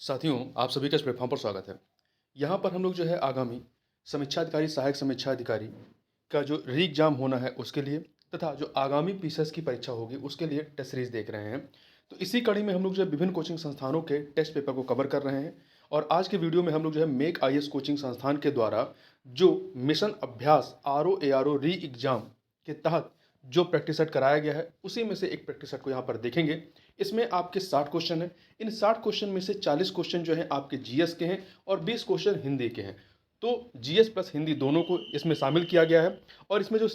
साथियों, आप सभी का इस प्लेटफॉर्म पर स्वागत है। यहाँ पर हम लोग जो है आगामी समीक्षा अधिकारी, सहायक समीक्षा अधिकारी का जो री एग्ज़ाम होना है उसके लिए तथा जो आगामी पीसीएस की परीक्षा होगी उसके लिए टेस्ट सीरीज़ देख रहे हैं। तो इसी कड़ी में हम लोग जो है विभिन्न कोचिंग संस्थानों के टेस्ट पेपर को कवर कर रहे हैं और आज के वीडियो में हम लोग जो है मेक आईएएस कोचिंग संस्थान के द्वारा जो मिशन अभ्यास आरओ एआरओ री एग्ज़ाम के तहत जो प्रैक्टिस सेट कराया गया है उसी में से एक प्रैक्टिस सेट को यहाँ पर देखेंगे। इसमें आपके 60 क्वेश्चन हैं। इन 60 क्वेश्चन में से 40 क्वेश्चन जो हैं आपके जीएस के हैं और 20 क्वेश्चन हिंदी के हैं। तो जीएस प्लस हिंदी दोनों को इसमें शामिल किया गया है और इसमें जो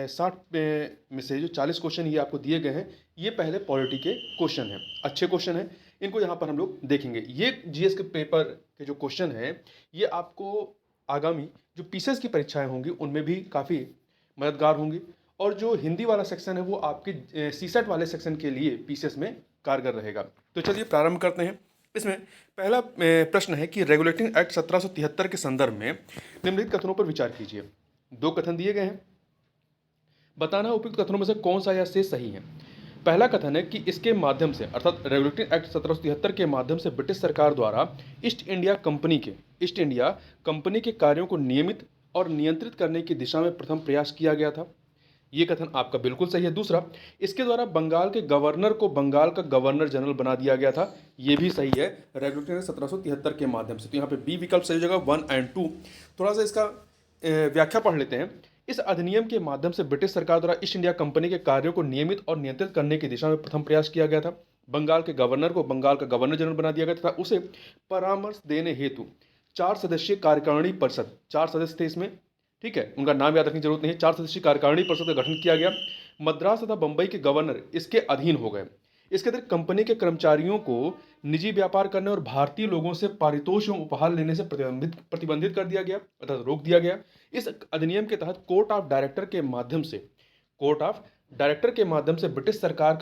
60 में से जो 40 क्वेश्चन ये आपको दिए गए हैं, ये पहले पॉलिटी के क्वेश्चन हैं। अच्छे क्वेश्चन हैं, इनको यहाँ पर हम लोग देखेंगे। ये जीएस के पेपर के जो क्वेश्चन हैं, ये आपको आगामी जो पीसीएस की परीक्षाएं होंगी उनमें भी काफ़ी मददगार होंगी और जो हिंदी वाला सेक्शन है वो आपके सीसेट वाले सेक्शन के लिए पीसीएस में कारगर रहेगा। तो चलिए प्रारंभ करते हैं। इसमें पहला प्रश्न है कि रेगुलेटिंग एक्ट 1773 के संदर्भ में निम्नलिखित कथनों पर विचार कीजिए। दो कथन दिए गए हैं, बताना उपयुक्त कथनों में से कौन सा या से सही है। पहला कथन है कि इसके माध्यम से अर्थात रेगुलेटिंग एक्ट 1773 के माध्यम से ब्रिटिश सरकार द्वारा ईस्ट इंडिया कंपनी के कार्यों को नियमित और नियंत्रित करने की दिशा में प्रथम प्रयास किया गया था। ये कथन आपका बिल्कुल सही है। दूसरा, इसके द्वारा बंगाल के गवर्नर को बंगाल का गवर्नर जनरल बना दिया गया था। ये भी सही है, रेगुलेटिंग एक्ट 1773 के माध्यम से। तो यहाँ पे बी विकल्प सही हो जाएगा, 1 और 2। थोड़ा सा इसका व्याख्या पढ़ लेते हैं। इस अधिनियम के माध्यम से ब्रिटिश सरकार द्वारा ईस्ट इंडिया कंपनी के कार्यों को नियमित और नियंत्रित करने की दिशा में प्रथम प्रयास किया गया था। बंगाल के गवर्नर को बंगाल का गवर्नर जनरल बना दिया गया था। उसे परामर्श देने हेतु 4 सदस्यीय कार्यकारिणी परिषद, 4 सदस्य थे इसमें, ठीक है, उनका नाम याद रखने की जरूरत नहीं है। 4 सदस्यीय कार्यकारिणी परिषद का गठन किया गया। मद्रास तथा बंबई के गवर्नर इसके अधीन हो गए। इसके अतिरिक्त कंपनी के कर्मचारियों को निजी व्यापार करने और भारतीय लोगों से पारितोष एवं उपहार लेने से प्रतिबंधित कर दिया गया अर्थात रोक दिया गया। इस अधिनियम के तहत कोर्ट ऑफ डायरेक्टर के माध्यम से ब्रिटिश सरकार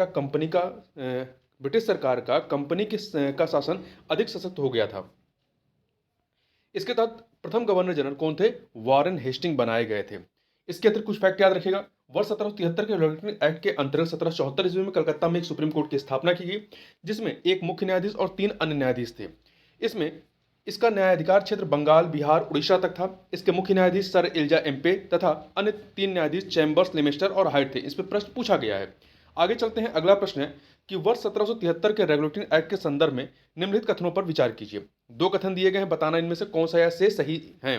का कंपनी का शासन अधिक सशक्त हो गया था। इसके तहत प्रथम गवर्नर जनरल कौन थे? वॉरेन हेस्टिंग बनाए गए थे। इसके अतिरिक्त कुछ फैक्ट याद रखिएगा। वर्ष 1773 के रेगुलेटिंग एक्ट के अंतर्गत 1774 ईस्वी में कलकत्ता में एक सुप्रीम कोर्ट की स्थापना की गई, जिसमें एक मुख्य न्यायाधीश और 3 अन्य न्यायाधीश थे। इसमें इसका न्यायाधिकार क्षेत्र बंगाल, बिहार, उड़ीसा तक था। इसके मुख्य न्यायाधीश सर एलिजा एम्पे तथा अन्य 3 न्यायाधीश चैम्बर्स, लेमेस्टर और हाइट थे। इस पर प्रश्न पूछा गया है। आगे चलते हैं। अगला प्रश्न है कि वर्ष 1773 के रेगुलेटिंग एक्ट के संदर्भ में निम्नलिखित कथनों पर विचार कीजिए। दो कथन दिए गए हैं, बताना इनमें से कौन सा या से सही है।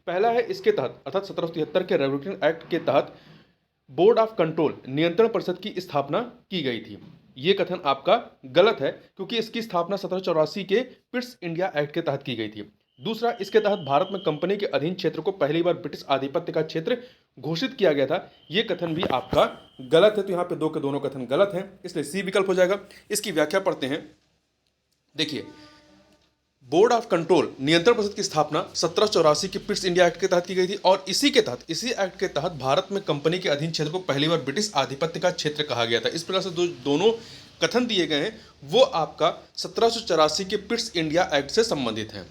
पहला है, इसके तहत अर्थात 1773 के रेगुलेटिंग एक्ट के तहत बोर्ड ऑफ कंट्रोल नियंत्रण परिषद की स्थापना की गई थी। यह कथन आपका गलत है, क्योंकि इसकी स्थापना 1784 के पिट्स इंडिया एक्ट के तहत की गई थी। दूसरा, इसके तहत भारत में कंपनी के अधीन क्षेत्र को पहली बार ब्रिटिश आधिपत्य का क्षेत्र घोषित किया गया था। यह कथन भी आपका गलत है। तो यहाँ पे दो के दोनों कथन गलत हैं, इसलिए सी विकल्प हो जाएगा। इसकी व्याख्या पढ़ते हैं। देखिए, बोर्ड ऑफ कंट्रोल नियंत्रण परिषद की स्थापना 1784 के पिट्स इंडिया एक्ट के तहत की गई थी और इसी एक्ट के तहत भारत में कंपनी के अधीन क्षेत्र को पहली बार ब्रिटिश आधिपत्य का क्षेत्र कहा गया था। इस प्रकार से दोनों कथन दिए गए हैं वो आपका 1784 के पिट्स इंडिया एक्ट से संबंधित हैं।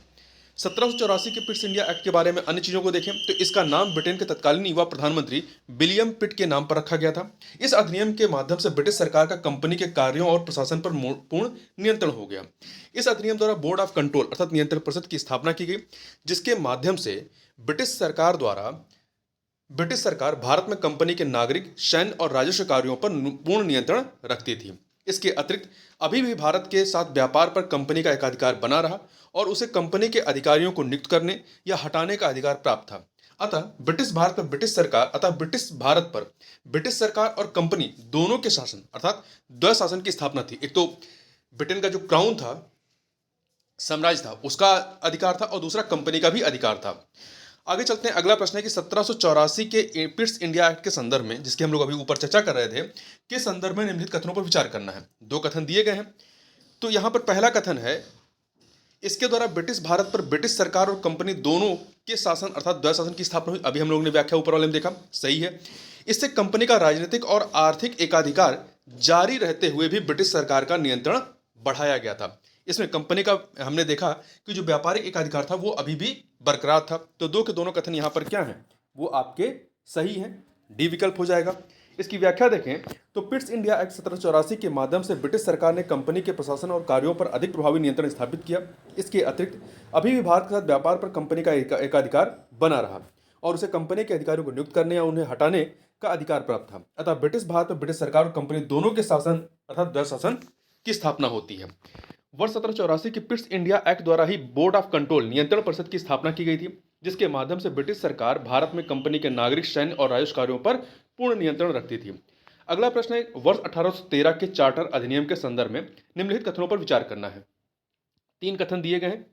1784 के पिट्स इंडिया एक्ट के बारे में अन्य चीज़ों को देखें तो इसका नाम ब्रिटेन के तत्कालीन युवा प्रधानमंत्री विलियम पिट के नाम पर रखा गया था। इस अधिनियम के माध्यम से ब्रिटिश सरकार का कंपनी के कार्यों और प्रशासन पर पूर्ण नियंत्रण हो गया। इस अधिनियम द्वारा बोर्ड ऑफ कंट्रोल अर्थात नियंत्रण परिषद की स्थापना की गई, जिसके माध्यम से ब्रिटिश सरकार भारत में कंपनी के नागरिक, सैन्य और राजस्व कार्यों पर पूर्ण नियंत्रण रखती थी। इसके अतिरिक्त अभी भी भारत के साथ व्यापार पर कंपनी का एकाधिकार बना रहा और उसे कंपनी के अधिकारियों को नियुक्त करने या हटाने का अधिकार प्राप्त था। अतः ब्रिटिश भारत पर ब्रिटिश सरकार और कंपनी दोनों के शासन अर्थात द्वैध शासन की स्थापना थी। एक तो ब्रिटेन का जो क्राउन था, साम्राज्य था, उसका अधिकार था और दूसरा कंपनी का भी अधिकार था। आगे चलते हैं। अगला प्रश्न है कि 1784 के पिट्स इंडिया एक्ट के संदर्भ में, जिसके हम लोग अभी ऊपर चर्चा कर रहे थे, के संदर्भ में निम्नलिखित कथनों पर विचार करना है। दो कथन दिए गए हैं। तो यहां पर पहला कथन है, इसके द्वारा ब्रिटिश भारत पर ब्रिटिश सरकार और कंपनी दोनों के शासन अर्थात द्वैध शासन की स्थापना हुई। अभी हम लोगों ने व्याख्या ऊपर वाले में देखा, सही है। इससे कंपनी का राजनीतिक और आर्थिक एकाधिकार जारी रहते हुए भी ब्रिटिश सरकार का नियंत्रण बढ़ाया गया था। इसमें कंपनी का हमने देखा कि जो व्यापारिक एकाधिकार था वो अभी भी बरकरार था। तो दो के दोनों कथन यहाँ पर क्या हैं, वो आपके सही हैं। डी विकल्प हो जाएगा। इसकी व्याख्या देखें तो पिट्स इंडिया एक्ट 1784 के माध्यम से ब्रिटिश सरकार ने कंपनी के प्रशासन और कार्यों पर अधिक प्रभावी नियंत्रण स्थापित किया। इसके अतिरिक्त अभी भी भारत के साथ व्यापार पर कंपनी का एकाधिकार बना रहा और उसे कंपनी के अधिकारियों को नियुक्त करने या उन्हें हटाने का अधिकार प्राप्त था। अतः ब्रिटिश भारत में ब्रिटिश सरकार और कंपनी दोनों के शासन अर्थात द्वैध शासन की स्थापना होती है। वर्ष 1784 के पिट्स इंडिया एक्ट द्वारा ही बोर्ड ऑफ कंट्रोल नियंत्रण परिषद की स्थापना की गई थी, जिसके माध्यम से ब्रिटिश सरकार भारत में कंपनी के नागरिक, सैन्य और राजस्व कार्यों पर पूर्ण नियंत्रण रखती थी। अगला प्रश्न है, वर्ष 1813 के चार्टर अधिनियम के संदर्भ में निम्नलिखित कथनों पर विचार करना है। 3 कथन दिए गए हैं,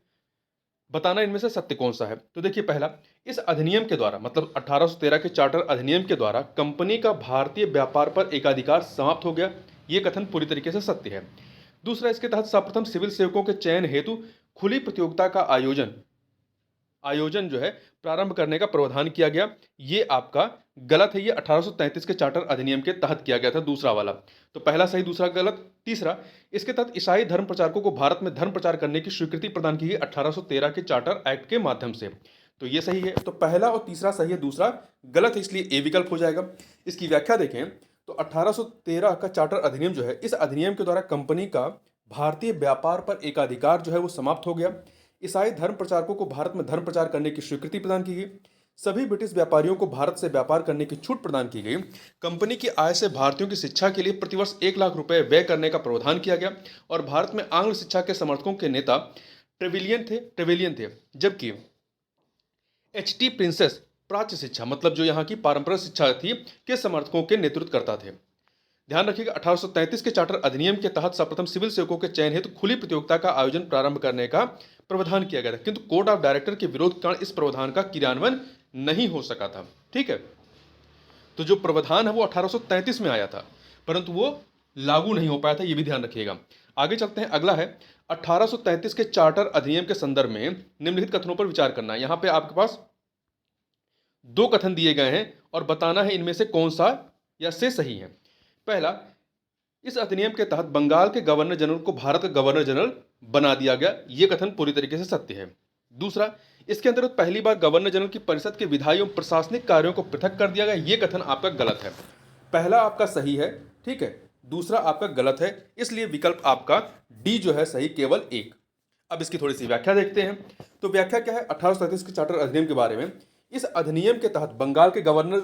बताना इनमें से सत्य कौन सा है। तो देखिए, पहला, इस अधिनियम के द्वारा मतलब 1813 के चार्टर अधिनियम के द्वारा कंपनी का भारतीय व्यापार पर एकाधिकार समाप्त हो गया। यह कथन पूरी तरीके से सत्य है। दूसरा, इसके तहत सर्वप्रथम सिविल सेवकों के चयन हेतु खुली प्रतियोगिता का आयोजन जो है प्रारंभ करने का प्रावधान किया गया। ये आपका गलत है। ये 1833 के चार्टर अधिनियम के तहत किया गया था, दूसरा वाला। तो पहला सही, दूसरा गलत। तीसरा, इसके तहत ईसाई धर्म प्रचारकों को भारत में धर्म प्रचार करने की स्वीकृति प्रदान की गई 1813 के चार्टर एक्ट के माध्यम से। तो ये सही है। तो पहला और तीसरा सही है, दूसरा गलत है, इसलिए ए विकल्प हो जाएगा। इसकी व्याख्या देखें तो 1813 का चार्टर अधिनियम जो है, इस अधिनियम के द्वारा कंपनी का भारतीय व्यापार पर एकाधिकार जो है वो समाप्त हो गया। ईसाई धर्म प्रचारकों को भारत में धर्म प्रचार करने की स्वीकृति प्रदान की गई। सभी ब्रिटिश व्यापारियों को भारत से व्यापार करने की छूट प्रदान की गई। कंपनी की आय से भारतीयों की शिक्षा के लिए प्रतिवर्ष 1 लाख रुपए व्यय करने का प्रावधान किया गया। और भारत में आंग्ल शिक्षा के समर्थकों के नेता ट्रेवेलियन थे, जबकि एच.टी. प्रिंसेस प्राच्य शिक्षा मतलब जो यहाँ की पारंपरिक शिक्षा थी के समर्थकों के नेतृत्व करता थे। ध्यान रखिएगा, 1833 के चार्टर अधिनियम के तहत सर्वप्रथम सिविल सेवकों के चयन हेतु खुली प्रतियोगिता का आयोजन प्रारंभ करने का प्रावधान किया गया था, किंतु कोर्ट ऑफ डायरेक्टर के विरोध के कारण इस प्रावधान का क्रियान्वयन नहीं हो सका था। ठीक है, तो जो प्रावधान है वो 1833 में आया था, परंतु वो लागू नहीं हो पाया था, ये भी ध्यान रखिएगा। आगे चलते हैं, अगला है 1833 के चार्टर अधिनियम के संदर्भ में निम्नलिखित कथनों पर विचार करना है। यहां पे आपके पास 2 कथन दिए गए हैं और बताना है इनमें से कौन सा या से सही है। पहला, इस अधिनियम के तहत बंगाल के गवर्नर जनरल को भारत का गवर्नर जनरल बना दिया गया। यह कथन पूरी तरीके से सत्य है। दूसरा, इसके अंतर्गत पहली बार गवर्नर जनरल की परिषद के विधायी एवं प्रशासनिक कार्यों को पृथक कर दिया गया। यह कथन आपका गलत है। पहला आपका सही है, ठीक है, दूसरा आपका गलत है, इसलिए विकल्प आपका डी जो है सही, केवल एक। अब इसकी थोड़ी सी व्याख्या देखते हैं। तो व्याख्या क्या है 1837 के चार्टर अधिनियम के बारे में। इस अधिनियम के तहत बंगाल के गवर्नर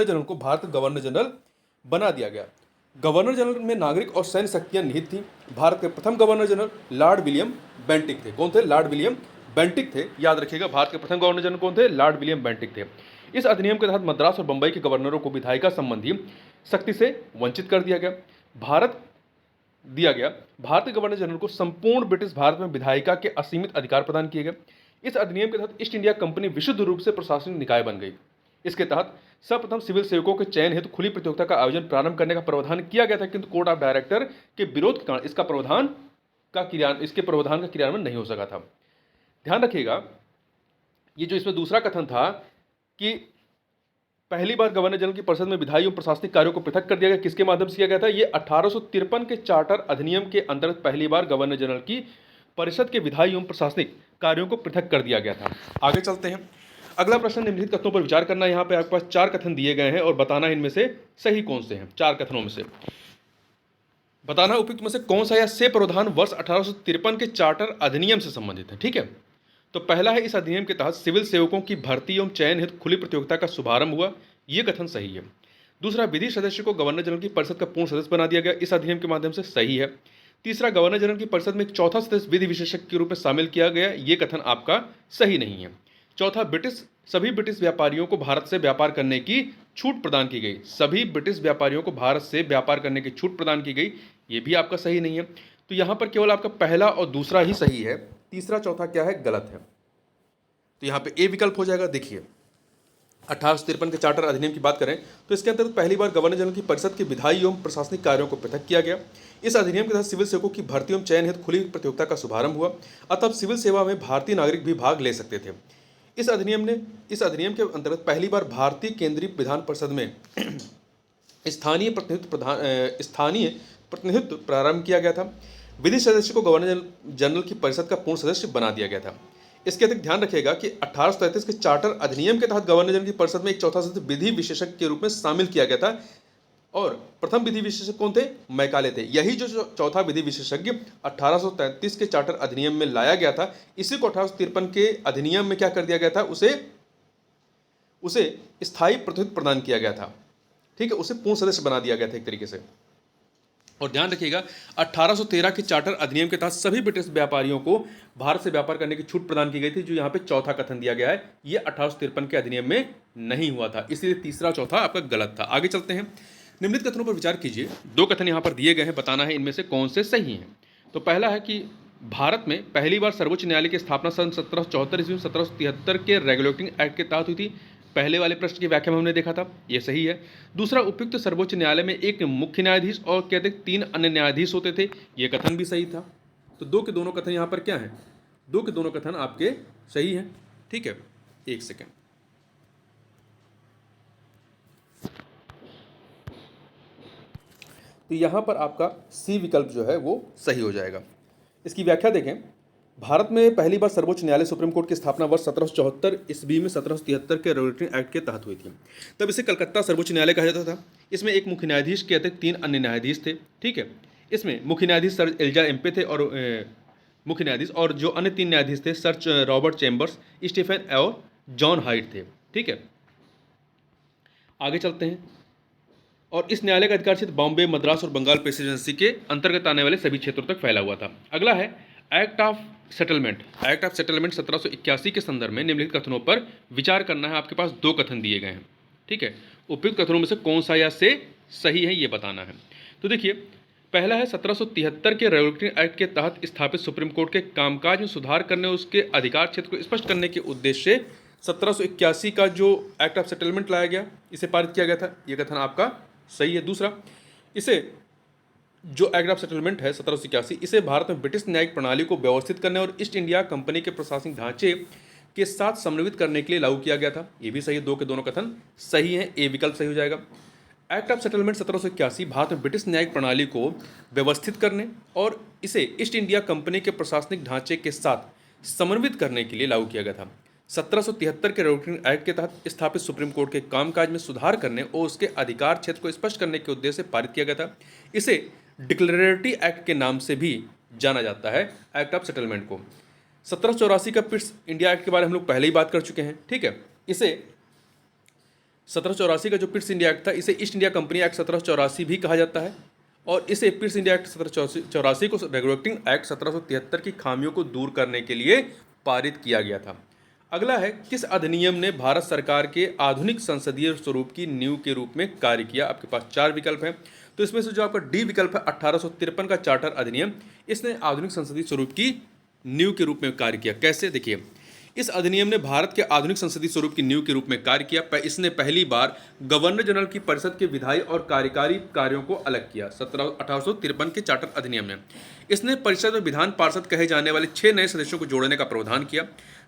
जनरल को भारत गवर्नर जनरल बना दिया गया। गवर्नर जनरल में नागरिक और सैन्य शक्तियां निहित थी। भारत के प्रथम governor general Lord William Bentinck थे। कौन थे? लॉर्ड विलियम बेंटिक थे। याद रखिएगा, भारत के प्रथम गवर्नर जनरल कौन थे? लॉर्ड विलियम बेंटिक थे। इस अधिनियम के तहत मद्रास और बंबई के गवर्नरों को विधायिका संबंधी शक्ति से वंचित कर दिया गया। भारत के गवर्नर जनरल को संपूर्ण ब्रिटिश भारत में विधायिका के असीमित अधिकार प्रदान किए गए। इस अधिनियम के तहत ईस्ट इंडिया कंपनी विशुद्ध रूप से प्रशासनिक निकाय बन गई। इसके तहत सर्वप्रथम सिविल सेवकों के चयन हेतु खुली प्रतियोगिता का आयोजन प्रारंभ करने का प्रावधान किया गया था, किंतु कोर्ट ऑफ डायरेक्टर के विरोध के कारण इसके प्रावधान का क्रियान्वयन नहीं हो सका था। ध्यान रखिएगा, ये जो इसमें दूसरा कथन था कि पहली बार गवर्नर जनरल की परिषद में विधायी एवं प्रशासनिक कार्यों को पृथक कर दिया गया, किसके माध्यम से किया गया था? ये 1853 के चार्टर अधिनियम के अंतर्गत पहली बार गवर्नर जनरल की परिषद के विधायी एवं प्रशासनिक कार्यों को पृथक कर दिया गया था। आगे चलते हैं, अगला प्रश्न निम्नलिखित कथनों पर विचार करना है। यहाँ पे आपके पास 4 कथन दिए गए हैं और बताना इनमें से सही कौन से हैं। 4 कथनों में से बताना उपयुक्त में से कौन सा या से प्रावधान वर्ष 1853 के चार्टर अधिनियम से संबंधित है। ठीक है, तो पहला है, इस अधिनियम के तहत सिविल सेवकों की भर्ती एवं चयन हेतु खुली प्रतियोगिता का शुभारंभ हुआ। यह कथन सही है। दूसरा, विधि सदस्य को गवर्नर जनरल की परिषद का पूर्ण सदस्य बना दिया गया, इस अधिनियम के माध्यम से सही है। तीसरा, गवर्नर जनरल की परिषद में एक चौथा सदस्य विधि विशेषज्ञ के रूप में शामिल किया गया, यह कथन आपका सही नहीं है। चौथा, सभी ब्रिटिश व्यापारियों को भारत से व्यापार करने की छूट प्रदान की गई। सभी ब्रिटिश व्यापारियों को भारत से व्यापार करने की छूट प्रदान की गई, यह भी आपका सही नहीं है। तो यहाँ पर केवल आपका पहला और दूसरा ही सही है, तीसरा चौथा क्या है? गलत है। तो यहाँ पे ए विकल्प हो जाएगा। देखिए, 1853 के चार्टर अधिनियम की बात करें तो इसके अंतर्गत पहली बार गवर्नर जनरल की परिषद के विधायी एवं प्रशासनिक कार्यों को पृथक किया गया। इस अधिनियम के तहत सिविल सेवकों की भर्ती एवं चयन हेतु खुली प्रतियोगिता का शुभारंभ हुआ, अतः सिविल सेवा में भारतीय नागरिक भी भाग ले सकते थे। इस अधिनियम के अंतर्गत पहली बार भारतीय केंद्रीय विधान परिषद में स्थानीय प्रतिनिधित्व प्रारंभ किया गया था। विधि सदस्य को गवर्नर जनरल की परिषद का पूर्ण सदस्य बना दिया गया था। इसके अतिरिक्त ध्यान रखिएगा कि 1833 के चार्टर अधिनियम के तहत गवर्नर जनरल की परिषद में एक चौथा सदस्य विधि विशेषज्ञ के रूप में शामिल किया गया था और प्रथम विधि विशेषज्ञ कौन थे? मैकाले थे। यही जो चौथा विधि विशेषज्ञ 1833 के चार्टर अधिनियम में लाया गया था, इसी को 1853 के अधिनियम में क्या कर दिया गया था? उसे स्थायी प्रतिनिधित्व प्रदान किया गया था। ठीक है, उसे पूर्ण सदस्य बना दिया गया था एक तरीके से। और ध्यान रखिएगा 1813 के चार्टर अधिनियम के तहत सभी ब्रिटिश व्यापारियों को भारत से व्यापार करने की छूट प्रदान की गई थी, जो यहाँ पे चौथा कथन दिया गया है, ये 1853 के अधिनियम में नहीं हुआ था, इसलिए तीसरा चौथा आपका गलत था। आगे चलते हैं, निम्नलिखित कथनों पर विचार कीजिए। दो कथन यहाँ पर दिए गए हैं, बताना है इनमें से कौन से सही हैं। तो पहला है कि भारत में पहली बार सर्वोच्च न्यायालय की स्थापना सन 1774 ईस्वी 1773 के रेगुलेटिंग एक्ट के तहत हुई थी। पहले वाले प्रश्न की व्याख्या में हमने देखा था, ये सही है। दूसरा, उपयुक्त सर्वोच्च न्यायालय में एक मुख्य न्यायाधीश और कहते 3 अन्य न्यायाधीश होते थे, ये कथन भी सही था। तो दो के दोनों कथन यहाँ पर क्या हैं? दो के दोनों कथन आपके सही हैं। ठीक है, एक सेकेंड। तो यहाँ पर आपका सी विकल्प जो है वो सही हो जाएगा। इसकी व्याख्या देखें, भारत में पहली बार सर्वोच्च न्यायालय सुप्रीम कोर्ट की स्थापना वर्ष 1774 ईस्वी में 1773 के रेगुलेटिंग एक्ट के तहत हुई थी। तब इसे कलकत्ता सर्वोच्च न्यायालय कहा जाता था। इसमें एक मुख्य न्यायाधीश के अतिरिक्त 3 अन्य न्यायाधीश थे। ठीक है, इसमें मुख्य न्यायाधीश सर एल्जा एम्पे थे और मुख्य न्यायाधीश, और जो अन्य 3 न्यायाधीश थे सर रॉबर्ट चैम्बर्स, स्टीफन और जॉन हाइट थे। ठीक है, आगे चलते हैं। और इस न्यायालय का अधिकार क्षेत्र बॉम्बे, मद्रास और बंगाल प्रेसिडेंसी के अंतर्गत आने वाले सभी क्षेत्रों तक फैला हुआ था। अगला है act of settlement. Act of settlement 1781 के संदर्भ में निम्नलिखित कथनों पर विचार करना है। आपके पास 2 कथन दिए गए हैं। ठीक है, उपयुक्त कथनों में से कौन सा या से सही है ये बताना है। तो देखिए, पहला है 1773 के रेगुलेटिंग एक्ट के तहत स्थापित सुप्रीम कोर्ट के कामकाज में सुधार करने और उसके अधिकार क्षेत्र को स्पष्ट करने के उद्देश्य से 1781 का जो एक्ट ऑफ सेटलमेंट लाया गया, इसे पारित किया गया था, ये कथन आपका सही है। दूसरा, इसे जो एक्ट ऑफ सेटलमेंट है 1781, इसे भारत में ब्रिटिश न्यायिक प्रणाली को व्यवस्थित करने और ईस्ट इंडिया कंपनी के प्रशासनिक ढांचे के साथ समन्वित करने के लिए लागू किया गया था, ये भी सही है। 2 के दोनों कथन सही हैं, ए विकल्प सही हो जाएगा। एक्ट ऑफ सेटलमेंट 1781 भारत में ब्रिटिश न्यायिक प्रणाली को व्यवस्थित करने और इसे ईस्ट इंडिया कंपनी के प्रशासनिक ढांचे के साथ समन्वित करने के लिए लागू किया गया था। 1773 के रेगुलेटिंग एक्ट के तहत स्थापित सुप्रीम कोर्ट के कामकाज में सुधार करने और उसके अधिकार क्षेत्र को स्पष्ट करने के उद्देश्य से पारित किया गया था। इसे डिक्लेरेटरी एक्ट के नाम से भी जाना जाता है, एक्ट ऑफ सेटलमेंट को। 1784 का पिट्स इंडिया एक्ट के बारे में हम लोग पहले ही बात कर चुके हैं। ठीक है, इसे 1784 का जो पिट्स इंडिया एक्ट था, इसे ईस्ट इंडिया कंपनी एक्ट 1784 भी कहा जाता है, और इसे पिट्स इंडिया एक्ट 1784 को रेगुलेटिंग एक्ट 1773 की खामियों को दूर करने के लिए पारित किया गया था। अगला है, किस अधिनियम ने भारत सरकार के आधुनिक संसदीय स्वरूप की नींव के रूप में कार्य किया? आपके पास 4 विकल्प हैं, तो इसमें से जो आपका डी विकल्प है 1853 का चार्टर अधिनियम, इसने आधुनिक संसदीय स्वरूप की नींव के रूप में कार्य किया। कैसे? देखिए, इस अधिनियम ने भारत के आधुनिक संसदीय स्वरूप की नींव के रूप में कार्य किया। इसने पहली बार गवर्नर जनरल की परिषद के विधायी और कार्यकारी कार्यों को अलग किया। 1853 के चार्टर अधिनियम ने इसने परिषद में विधान पार्षद कहे जाने वाले 6 नए सदस्यों को जोड़ने का प्रावधान किया।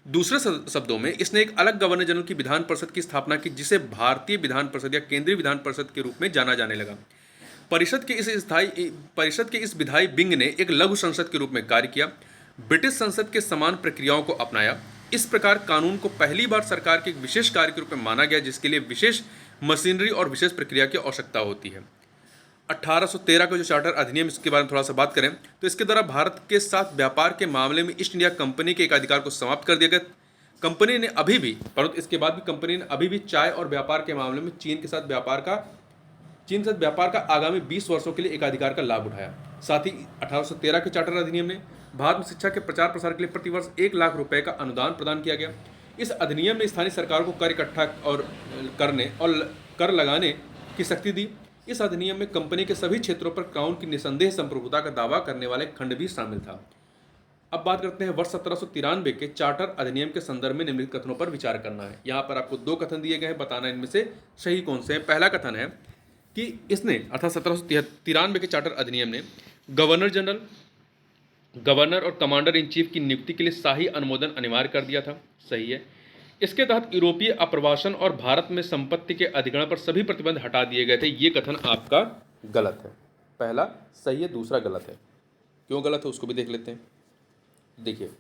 दूसरे शब्दों में, इसने एक अलग गवर्नर जनरल की विधान परिषद की स्थापना की, जिसे भारतीय विधान परिषद या केंद्रीय विधान परिषद के रूप में जाना जाने लगा। परिषद के इस विधायी विंग ने एक लघु संसद के रूप में कार्य किया, ब्रिटिश संसद के समान प्रक्रियाओं को अपनाया। इस प्रकार कानून को पहली बार सरकार के एक विशेष कार्य के रूप में माना गया, जिसके लिए विशेष मशीनरी और विशेष प्रक्रिया की आवश्यकता होती है। 1813 का जो चार्टर अधिनियम, इसके बारे में थोड़ा सा बात करें तो इसके द्वारा भारत के साथ व्यापार के मामले में ईस्ट इंडिया कंपनी के एक अधिकार को समाप्त कर दिया गया। कंपनी ने अभी भी, परंतु इसके बाद भी कंपनी ने अभी भी चाय और व्यापार के मामले में चीन के साथ व्यापार का आगामी 20 वर्षों के लिए एकाधिकार का लाभ उठाया। साथ ही 1813 के चार्टर अधिनियम ने भारत में शिक्षा के प्रचार प्रसार के लिए प्रतिवर्ष 1 लाख रुपए का अनुदान प्रदान किया गया। इस अधिनियम ने स्थानीय सरकार को कर इकट्ठा और करने और कर लगाने की शक्ति दी। इस अधिनियम में कंपनी के सभी क्षेत्रों पर क्राउन की निसंदेह संप्रभुता का दावा करने वाले खंड भी शामिल था। अब बात करते हैं वर्ष 1793 के चार्टर अधिनियम के संदर्भ में निम्नलिखित कथनों पर विचार करना है। यहाँ पर आपको 2 कथन दिए गए हैं, बताना इनमें से सही कौन से हैं। पहला कथन है कि इसने अर्थात 1793 के चार्टर अधिनियम ने गवर्नर और कमांडर इन चीफ की नियुक्ति के लिए शाही अनुमोदन अनिवार्य कर दिया था। सही है। इसके तहत यूरोपीय अप्रवासन और भारत में संपत्ति के अधिग्रहण पर सभी प्रतिबंध हटा दिए गए थे। ये कथन आपका गलत है। पहला सही है, दूसरा गलत है। क्यों गलत है उसको भी देख लेते हैं। देखिए,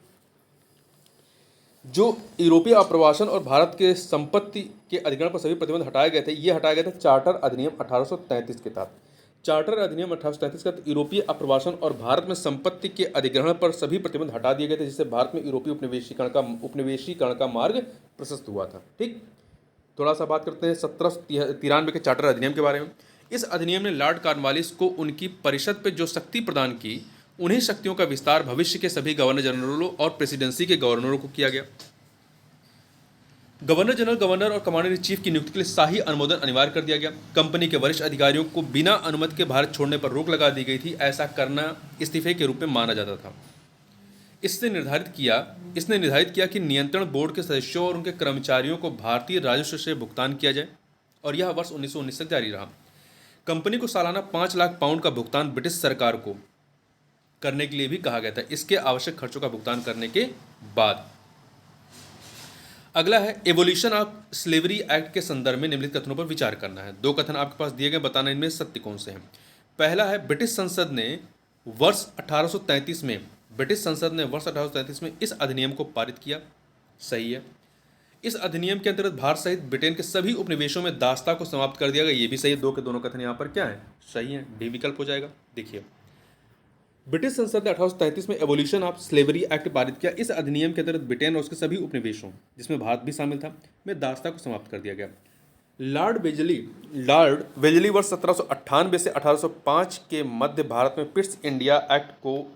जो यूरोपीय आप्रवासन और भारत के संपत्ति के अधिग्रहण पर सभी प्रतिबंध हटाए गए थे, ये हटाए गए थे चार्टर अधिनियम 1833 के तहत। चार्टर अधिनियम 1833 के तहत यूरोपीय आप्रवासन और भारत में संपत्ति के अधिग्रहण पर सभी प्रतिबंध हटा दिए गए थे, जिससे भारत में यूरोपीय उपनिवेशीकरण का मार्ग प्रशस्त हुआ था। ठीक, थोड़ा सा बात करते हैं 1793 के चार्टर अधिनियम के बारे में। इस अधिनियम ने लॉर्ड कॉर्नवालिस को उनकी परिषद पर जो शक्ति प्रदान की, उन्हीं शक्तियों का विस्तार भविष्य के सभी गवर्नर जनरलों और प्रेसिडेंसी के गवर्नरों को किया गया। गवर्नर जनरल, गवर्नर और कमांडर इन चीफ की नियुक्ति के लिए शाही अनुमोदन अनिवार्य कर दिया गया। कंपनी के वरिष्ठ अधिकारियों को बिना अनुमति के भारत छोड़ने पर रोक लगा दी गई थी। ऐसा करना इस्तीफे के रूप में माना जाता था। इसने निर्धारित किया कि नियंत्रण बोर्ड के सदस्यों और उनके कर्मचारियों को भारतीय राजस्व से भुगतान किया जाए, और यह वर्ष 1919 तक जारी रहा। कंपनी को सालाना 5 लाख पाउंड का भुगतान ब्रिटिश सरकार को करने के लिए भी कहा गया था, इसके आवश्यक खर्चों का भुगतान करने के बाद। अगला है एवोल्यूशन ऑफ स्लेवरी एक्ट के संदर्भ में निम्नलिखित कथनों पर विचार करना है। 2 कथन आपके पास दिए गए, बताना इनमें सत्य कौन से हैं। पहला है, ब्रिटिश संसद ने वर्ष 1833 में इस अधिनियम को पारित किया। सही है। इस अधिनियम के अंतर्गत भारत सहित ब्रिटेन के सभी उपनिवेशों में दासता को समाप्त कर दिया गया। ये भी सही है। 2 के दोनों कथन यहाँ पर क्या है, सही है। डी विकल्प हो जाएगा। देखिए, ब्रिटिश संसद ने 1833 में एवोल्यूशन ऑफ स्लेवरी एक्ट पारित किया। इस अधिनियम के अंतर्गत ब्रिटेन और उसके सभी उपनिवेशों, जिसमें भारत भी शामिल था, में दासता को समाप्त कर दिया गया। लॉर्ड वेजली वर्ष 1798 से 1805 के मध्य भारत में पिट्स इंडिया एक्ट को,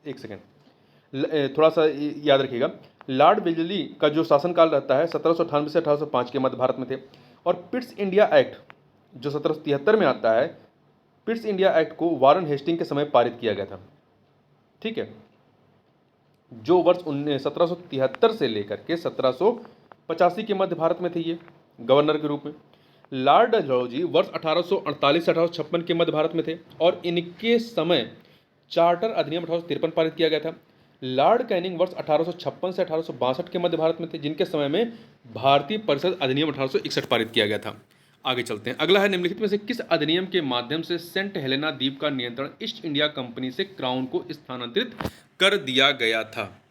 एक सेकेंड, थोड़ा सा याद रखिएगा। लॉर्ड वेजली का जो शासनकाल रहता है 1798 से 1805 के मध्य भारत में थे, और पिट्स इंडिया एक्ट जो 1773 में आता है, पिट्स इंडिया एक्ट को वारन हेस्टिंग के समय पारित किया गया था। ठीक है, जो वर्ष 1773 से लेकर के 1785 के मध्य भारत में थे, ये गवर्नर के रूप में। लॉर्ड डलहौजी वर्ष 1848 से 1856 के मध्य भारत में थे, और इनके समय चार्टर अधिनियम 1853 पारित किया गया था। लॉर्ड कैनिंग वर्ष 1856 से 1862 के मध्य भारत में थे, जिनके समय में भारतीय परिषद अधिनियम 1861 पारित किया गया था। आगे चलते हैं। अगला है, निम्नलिखित में से किस अधिनियम के माध्यम से सेंट हेलेना द्वीप का नियंत्रण ईस्ट इंडिया कंपनी से क्राउन को स्थानांतरित कर दिया गया था।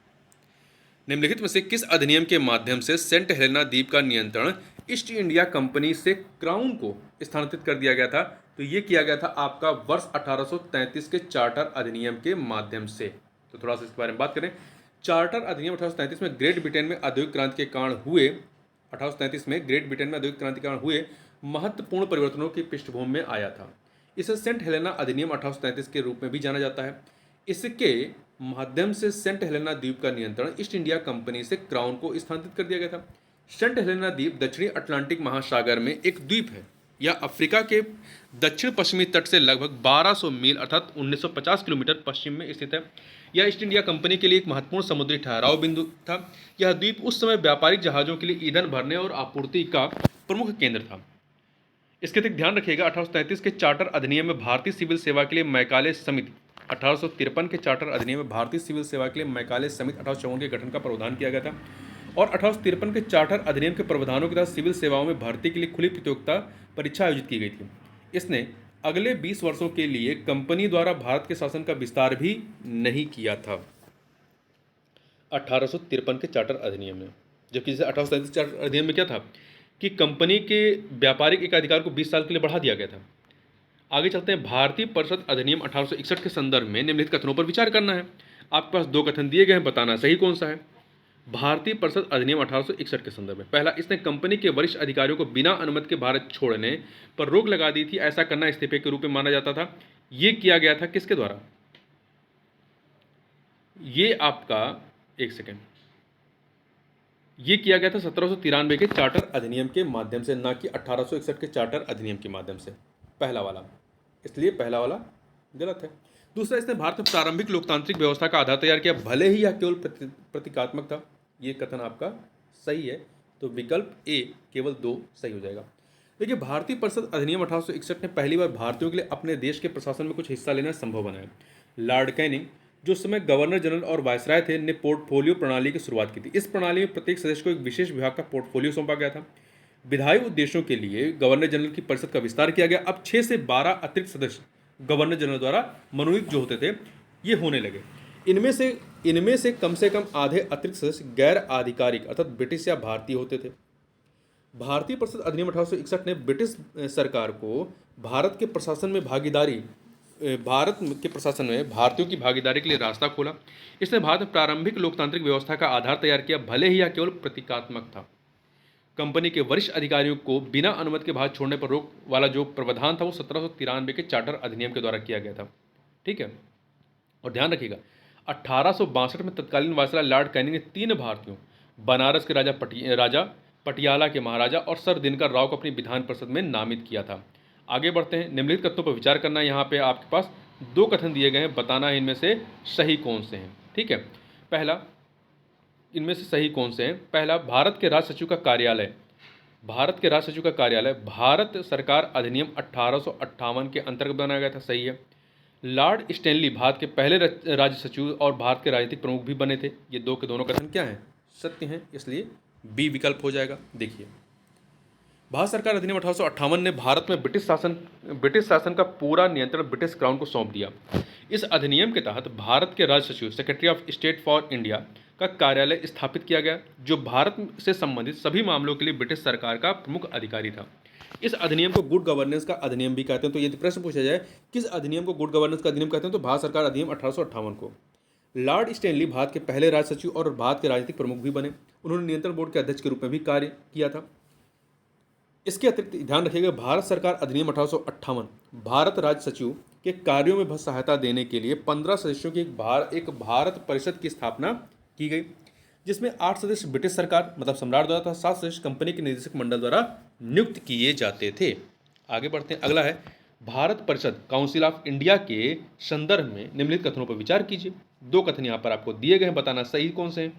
निम्नलिखित में से किस अधिनियम के माध्यम से सेंट हेलेना द्वीप का नियंत्रण ईस्ट इंडिया कंपनी से क्राउन को स्थानांतरित कर दिया गया था? तो ये किया गया था आपका वर्ष 1833 के चार्टर अधिनियम के माध्यम से। तो थोड़ा सा इसके बारे में बात करें। चार्टर अधिनियम 1833 में ग्रेट ब्रिटेन में औद्योगिक क्रांति के कारण हुए 1833 में ग्रेट ब्रिटेन में औद्योगिक क्रांति के कारण हुए महत्वपूर्ण परिवर्तनों की पृष्ठभूमि में आया था। इसे सेंट हेलेना अधिनियम 1833 के रूप में भी जाना जाता है। इसके माध्यम से सेंट हेलेना द्वीप का नियंत्रण ईस्ट इंडिया कंपनी से क्राउन को स्थानांतरित कर दिया गया था। सेंट हेलेना द्वीप दक्षिणी अटलांटिक महासागर में एक द्वीप है। यह अफ्रीका के दक्षिण पश्चिमी तट से लगभग 1200 मील अर्थात 1950 किलोमीटर पश्चिम में स्थित है। यह ईस्ट इंडिया कंपनी के लिए एक महत्वपूर्ण समुद्री ठहराव बिंदु था। यह द्वीप उस समय व्यापारिक जहाजों के लिए ईंधन भरने और आपूर्ति का प्रमुख केंद्र था। इसके तक ध्यान रखिएगा, 1833 के चार्टर अधिनियम में भारतीय सिविल सेवा के लिए मैकाले समिति 1853 के चार्टर अधिनियम में भारतीय सिविल सेवा के लिए मैकाले समिति 1854 के गठन का प्रावधान किया गया था, और 1853 के चार्टर अधिनियम के प्रावधानों के तहत सिविल सेवाओं में भर्ती के लिए खुली प्रतियोगिता परीक्षा आयोजित की गई थी। इसने अगले 20 वर्षों के लिए कंपनी द्वारा भारत के शासन का विस्तार भी नहीं किया था 1853 के चार्टर अधिनियम में। जबकि जैसे 1837 चार्टर अधिनियम में क्या था कि कंपनी के व्यापारिक एकाधिकार को 20 साल के लिए बढ़ा दिया गया था। आगे चलते हैं। भारतीय परिषद अधिनियम 1861 के संदर्भ में निम्नलिखित कथनों पर विचार करना है। आपके पास 2 कथन दिए गए हैं, बताना सही कौन सा है। भारतीय परिषद अधिनियम 1861 के संदर्भ में पहला, इसने कंपनी के वरिष्ठ अधिकारियों को बिना अनुमति के भारत छोड़ने पर रोक लगा दी थी। ऐसा करना इस्तीफे के रूप में माना जाता था। ये किया गया था किसके द्वारा? ये आपका, एक सेकेंड, ये किया गया था 1793 के चार्टर अधिनियम के माध्यम से, ना कि 1861 के चार्टर अधिनियम के माध्यम से, पहला वाला। इसलिए पहला वाला गलत है। दूसरा, इसने भारत में प्रारंभिक लोकतांत्रिक व्यवस्था का आधार तैयार किया, भले ही यह केवल प्रतीकात्मक था। ये कथन आपका सही है। तो विकल्प ए केवल 2 सही हो जाएगा। देखिए, भारतीय परिषद अधिनियम 1861 ने पहली बार भारतीयों के लिए अपने देश के प्रशासन में कुछ हिस्सा लेना संभव बनाया। लॉर्ड कैनिंग, जो उस समय गवर्नर जनरल और वायसराय थे, ने पोर्टफोलियो प्रणाली की शुरुआत की थी। इस प्रणाली में प्रत्येक सदस्य को एक विशेष विभाग का पोर्टफोलियो सौंपा गया था। विधायी उद्देश्यों के लिए गवर्नर जनरल की परिषद का विस्तार किया गया। अब 6 से 12 अतिरिक्त सदस्य गवर्नर जनरल द्वारा मनोनीत जो होते थे, ये होने लगे। इनमें से इनमें से कम आधे अतिरिक्त सदस्य गैर आधिकारिक अर्थात ब्रिटिश या भारतीय होते थे। भारतीय परिषद अधिनियम 1861 ने ब्रिटिश सरकार को भारत के प्रशासन में भारतीयों की भागीदारी के लिए रास्ता खोला। इसने भारत में प्रारंभिक लोकतांत्रिक व्यवस्था का आधार तैयार किया, भले ही यह केवल प्रतीकात्मक था। कंपनी के वरिष्ठ अधिकारियों को बिना अनुमति के भारत छोड़ने पर रोक वाला जो प्रावधान था वो 1793 के चार्टर अधिनियम के द्वारा किया गया था। ठीक है, और ध्यान रखिएगा 1862 में तत्कालीन वायसराय लॉर्ड कैनिंग ने 3 भारतीयों, बनारस के राजा पटियाला के महाराजा और सर दिनकर राव को अपनी विधान परिषद में नामित किया था। आगे बढ़ते हैं। निम्नलिखित कथनों पर विचार करना है। यहाँ पे आपके पास 2 कथन दिए गए हैं, बताना है इनमें से सही कौन से हैं। ठीक है, पहला, इनमें से सही कौन से हैं? पहला, भारत के राज सचिव का कार्यालय भारत सरकार अधिनियम 1858 के अंतर्गत बनाया गया था। सही है। लॉर्ड स्टैनली भारत के पहले राज्य सचिव और भारत के राजनीतिक प्रमुख भी बने थे। ये 2 के दोनों कथन क्या हैं? सत्य हैं, इसलिए बी विकल्प हो जाएगा। देखिए, भारत सरकार अधिनियम 1858 ने भारत में ब्रिटिश शासन का पूरा नियंत्रण ब्रिटिश क्राउन को सौंप दिया। इस अधिनियम के तहत भारत के राज सचिव secretary of state for India का कार्यालय स्थापित किया गया, जो भारत से संबंधित सभी मामलों के लिए ब्रिटिश सरकार का प्रमुख अधिकारी था। इस अधिनियम को गुड गवर्नेंस का अधिनियम भी कहते हैं। तो यदि प्रश्न पूछा जाए किस अधिनियम को गुड गवर्नेंस का अधिनियम कहते हैं, तो भारत सरकार अधिनियम 1858 को। लॉर्ड स्टैनली भारत के पहले राज सचिव और भारत के राजनीतिक प्रमुख भी बने। उन्होंने नियंत्रण बोर्ड के अध्यक्ष के रूप में भी कार्य किया था। इसके अतिरिक्त ध्यान रखिएगा, भारत सरकार अधिनियम 1858 भारत राज्य सचिव के कार्यों में सहायता देने के लिए 15 सदस्यों की एक भारत परिषद की स्थापना की गई, जिसमें 8 सदस्य ब्रिटिश सरकार मतलब सम्राट द्वारा तथा 7 सदस्य कंपनी के निदेशक मंडल द्वारा नियुक्त किए जाते थे। आगे बढ़ते हैं। अगला है, भारत परिषद काउंसिल ऑफ इंडिया के संदर्भ में निम्नलिखित कथनों पर विचार कीजिए। 2 कथन यहाँ पर आपको दिए गए हैं, बताना सही कौन से हैं।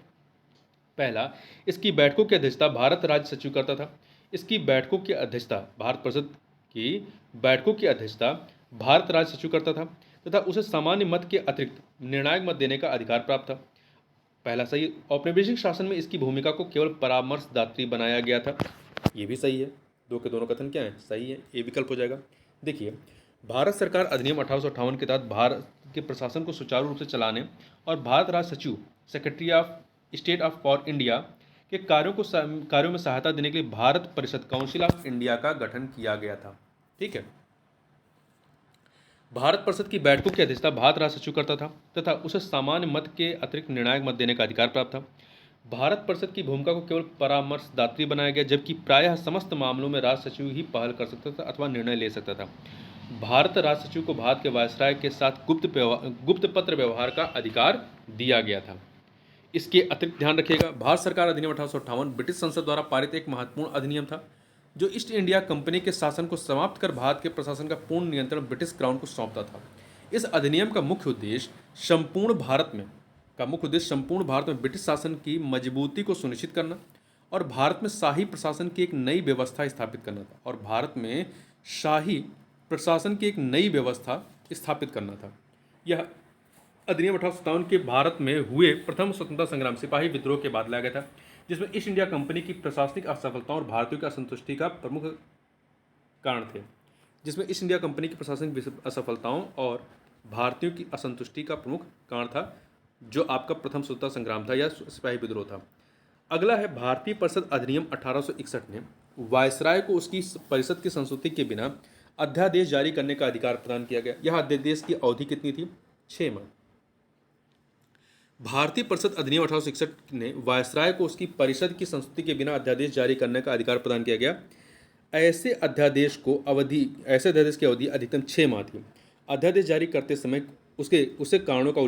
पहला, इसकी बैठकों की अध्यक्षता भारत राज्य सचिव करता था। इसकी बैठकों की अध्यक्षता भारत परिषद की बैठकों की अध्यक्षता भारत राज्य सचिव करता था तथा उसे सामान्य मत के अतिरिक्त निर्णायक मत देने का अधिकार प्राप्त था। पहला सही। औपनिवेशिक शासन में इसकी भूमिका को केवल परामर्शदात्री बनाया गया था। ये भी सही है। 2 के दोनों कथन क्या है? सही है, ए विकल्प हो जाएगा। देखिए, भारत सरकार अधिनियम 1858 के तहत भारत के प्रशासन को सुचारू रूप से चलाने और भारत राज्य सचिव secretary of state of for India के कार्यों में सहायता देने के लिए भारत परिषद काउंसिल ऑफ इंडिया का गठन किया गया था। ठीक है। भारत परिषद की बैठकों की अध्यक्षता भारत राज्य सचिव करता था तथा उसे सामान्य मत के अतिरिक्त निर्णायक मत देने का अधिकार प्राप्त था। भारत परिषद की भूमिका को केवल परामर्शदात्री बनाया गया, जबकि प्रायः समस्त मामलों में राज्य सचिव ही पहल कर सकता था अथवा निर्णय ले सकता था। भारत राज्य सचिव को भारत के वायसराय के साथ गुप्त पत्र व्यवहार का अधिकार दिया गया था। इसके अतिरिक्त ध्यान रखिएगा, भारत सरकार अधिनियम 1858 ब्रिटिश संसद द्वारा पारित एक महत्वपूर्ण अधिनियम था, जो ईस्ट इंडिया कंपनी के शासन को समाप्त कर भारत के प्रशासन का पूर्ण नियंत्रण ब्रिटिश क्राउन को सौंपता था। इस अधिनियम का मुख्य उद्देश्य संपूर्ण भारत में ब्रिटिश शासन की मजबूती को सुनिश्चित करना और भारत में शाही प्रशासन की एक नई व्यवस्था स्थापित करना था। यह अधिनियम 1857 के भारत में हुए प्रथम स्वतंत्रता संग्राम सिपाही विद्रोह के बाद लाया गया था, जिसमें ईस्ट इंडिया कंपनी की प्रशासनिक असफलताओं और भारतीयों की असंतुष्टि का प्रमुख कारण था, जो आपका प्रथम स्वतंत्रता संग्राम था या सिपाही विद्रोह था। अगला है, भारतीय परिषद अधिनियम 1861 ने वायसराय को उसकी परिषद की संस्तुति के बिना अध्यादेश जारी करने का अधिकार प्रदान किया गया। यह अध्यादेश की अवधि कितनी थी? 6 माह। भारतीय परिषद अधिनियम 1861 ने वायसराय को उसकी परिषद की संस्तुति के बिना अध्यादेश जारी करने का अधिकार प्रदान किया गया। ऐसे अध्यादेश की अवधि अधिकतम 6 माह थी। अध्यादेश जारी करते समय उसके कारणों का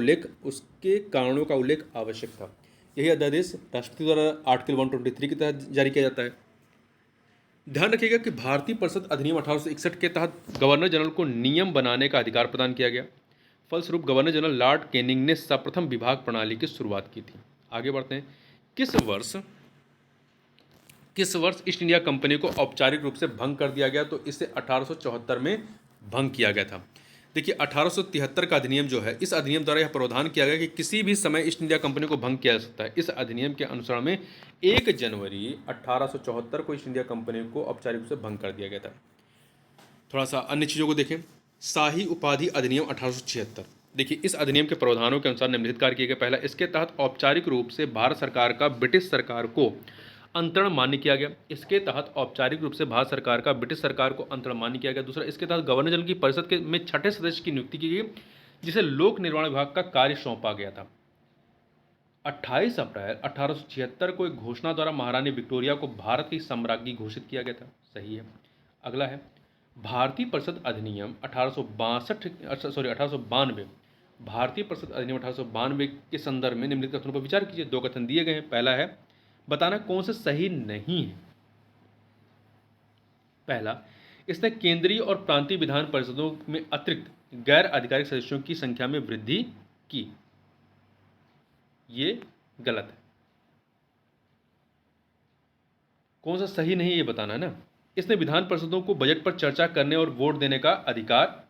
उल्लेख आवश्यक था। यही अध्यादेश राष्ट्रपति द्वारा आर्टिकल 123 के तहत जारी किया जाता है। ध्यान रखिएगा कि भारतीय परिषद अधिनियम 1861 के तहत गवर्नर जनरल को नियम बनाने का अधिकार प्रदान किया गया। फलस्वरूप गवर्नर जनरल लॉर्ड कैनिंग ने सर्वप्रथम विभाग प्रणाली की शुरुआत की थी। आगे बढ़ते हैं। किस वर्ष ईस्ट इंडिया कंपनी को औपचारिक रूप से भंग कर दिया गया? तो इसे 1874 में भंग किया गया था। देखिए, 1873 का अधिनियम जो है, इस अधिनियम द्वारा यह प्रावधान किया गया कि किसी भी समय ईस्ट इंडिया कंपनी को भंग किया जा सकता है। इस अधिनियम के अनुसरण में 1 जनवरी 1874 को ईस्ट इंडिया कंपनी को औपचारिक रूप से भंग कर दिया गया था। थोड़ा सा अन्य चीज़ों को देखें। शाही उपाधि अधिनियम 1876, देखिए, इस अधिनियम के प्रावधानों के अनुसार निम्नलिखित कार्य किए गए। पहला, इसके तहत औपचारिक रूप से भारत सरकार का ब्रिटिश सरकार को अंतरण मान्य किया गया। इसके तहत औपचारिक रूप से भारत सरकार का ब्रिटिश सरकार को अंतरण मान्य किया गया। दूसरा, इसके तहत गवर्नर जनरल की परिषद के में छठे सदस्य की नियुक्ति की गई, जिसे लोक निर्माण विभाग का कार्य सौंपा गया था। 28 अप्रैल 1876 को एक घोषणा द्वारा महारानी विक्टोरिया को भारत की सम्राज्ञी घोषित किया गया था। सही है। अगला है भारतीय परिषद अधिनियम 1892। भारतीय परिषद अधिनियम 1892 के संदर्भ में निम्नलिखित कथनों पर विचार कीजिए। दो कथन दिए गए हैं। पहला है, बताना कौन से सही नहीं है। पहला, इसने केंद्रीय और प्रांतीय विधान परिषदों में अतिरिक्त गैर आधिकारिक सदस्यों की संख्या में वृद्धि की। ये गलत है। कौन सा सही नहीं है ये बताना है ना। इसने विधान परिषदों को बजट पर चर्चा करने और वोट देने का अधिकार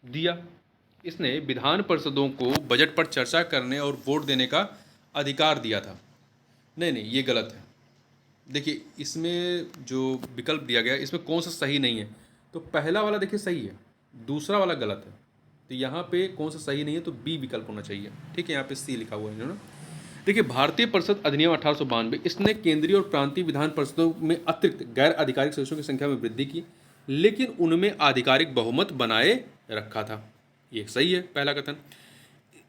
दिया। इसने विधान परिषदों को बजट पर चर्चा करने और वोट देने का अधिकार दिया था। नहीं, ये गलत है। देखिए, इसमें जो विकल्प दिया गया इसमें कौन सा सही नहीं है, तो पहला वाला देखिए सही है, दूसरा वाला गलत है। तो यहाँ पे कौन सा सही नहीं है, तो बी विकल्प होना चाहिए। ठीक है, यहाँ पे सी लिखा हुआ है ना। देखिए, भारतीय परिषद अधिनियम 1892 इसने केंद्रीय और प्रांतीय विधान परिषदों में अतिरिक्त गैर आधिकारिक सदस्यों की संख्या में वृद्धि की, लेकिन उनमें आधिकारिक बहुमत बनाए रखा था। ये सही है पहला कथन।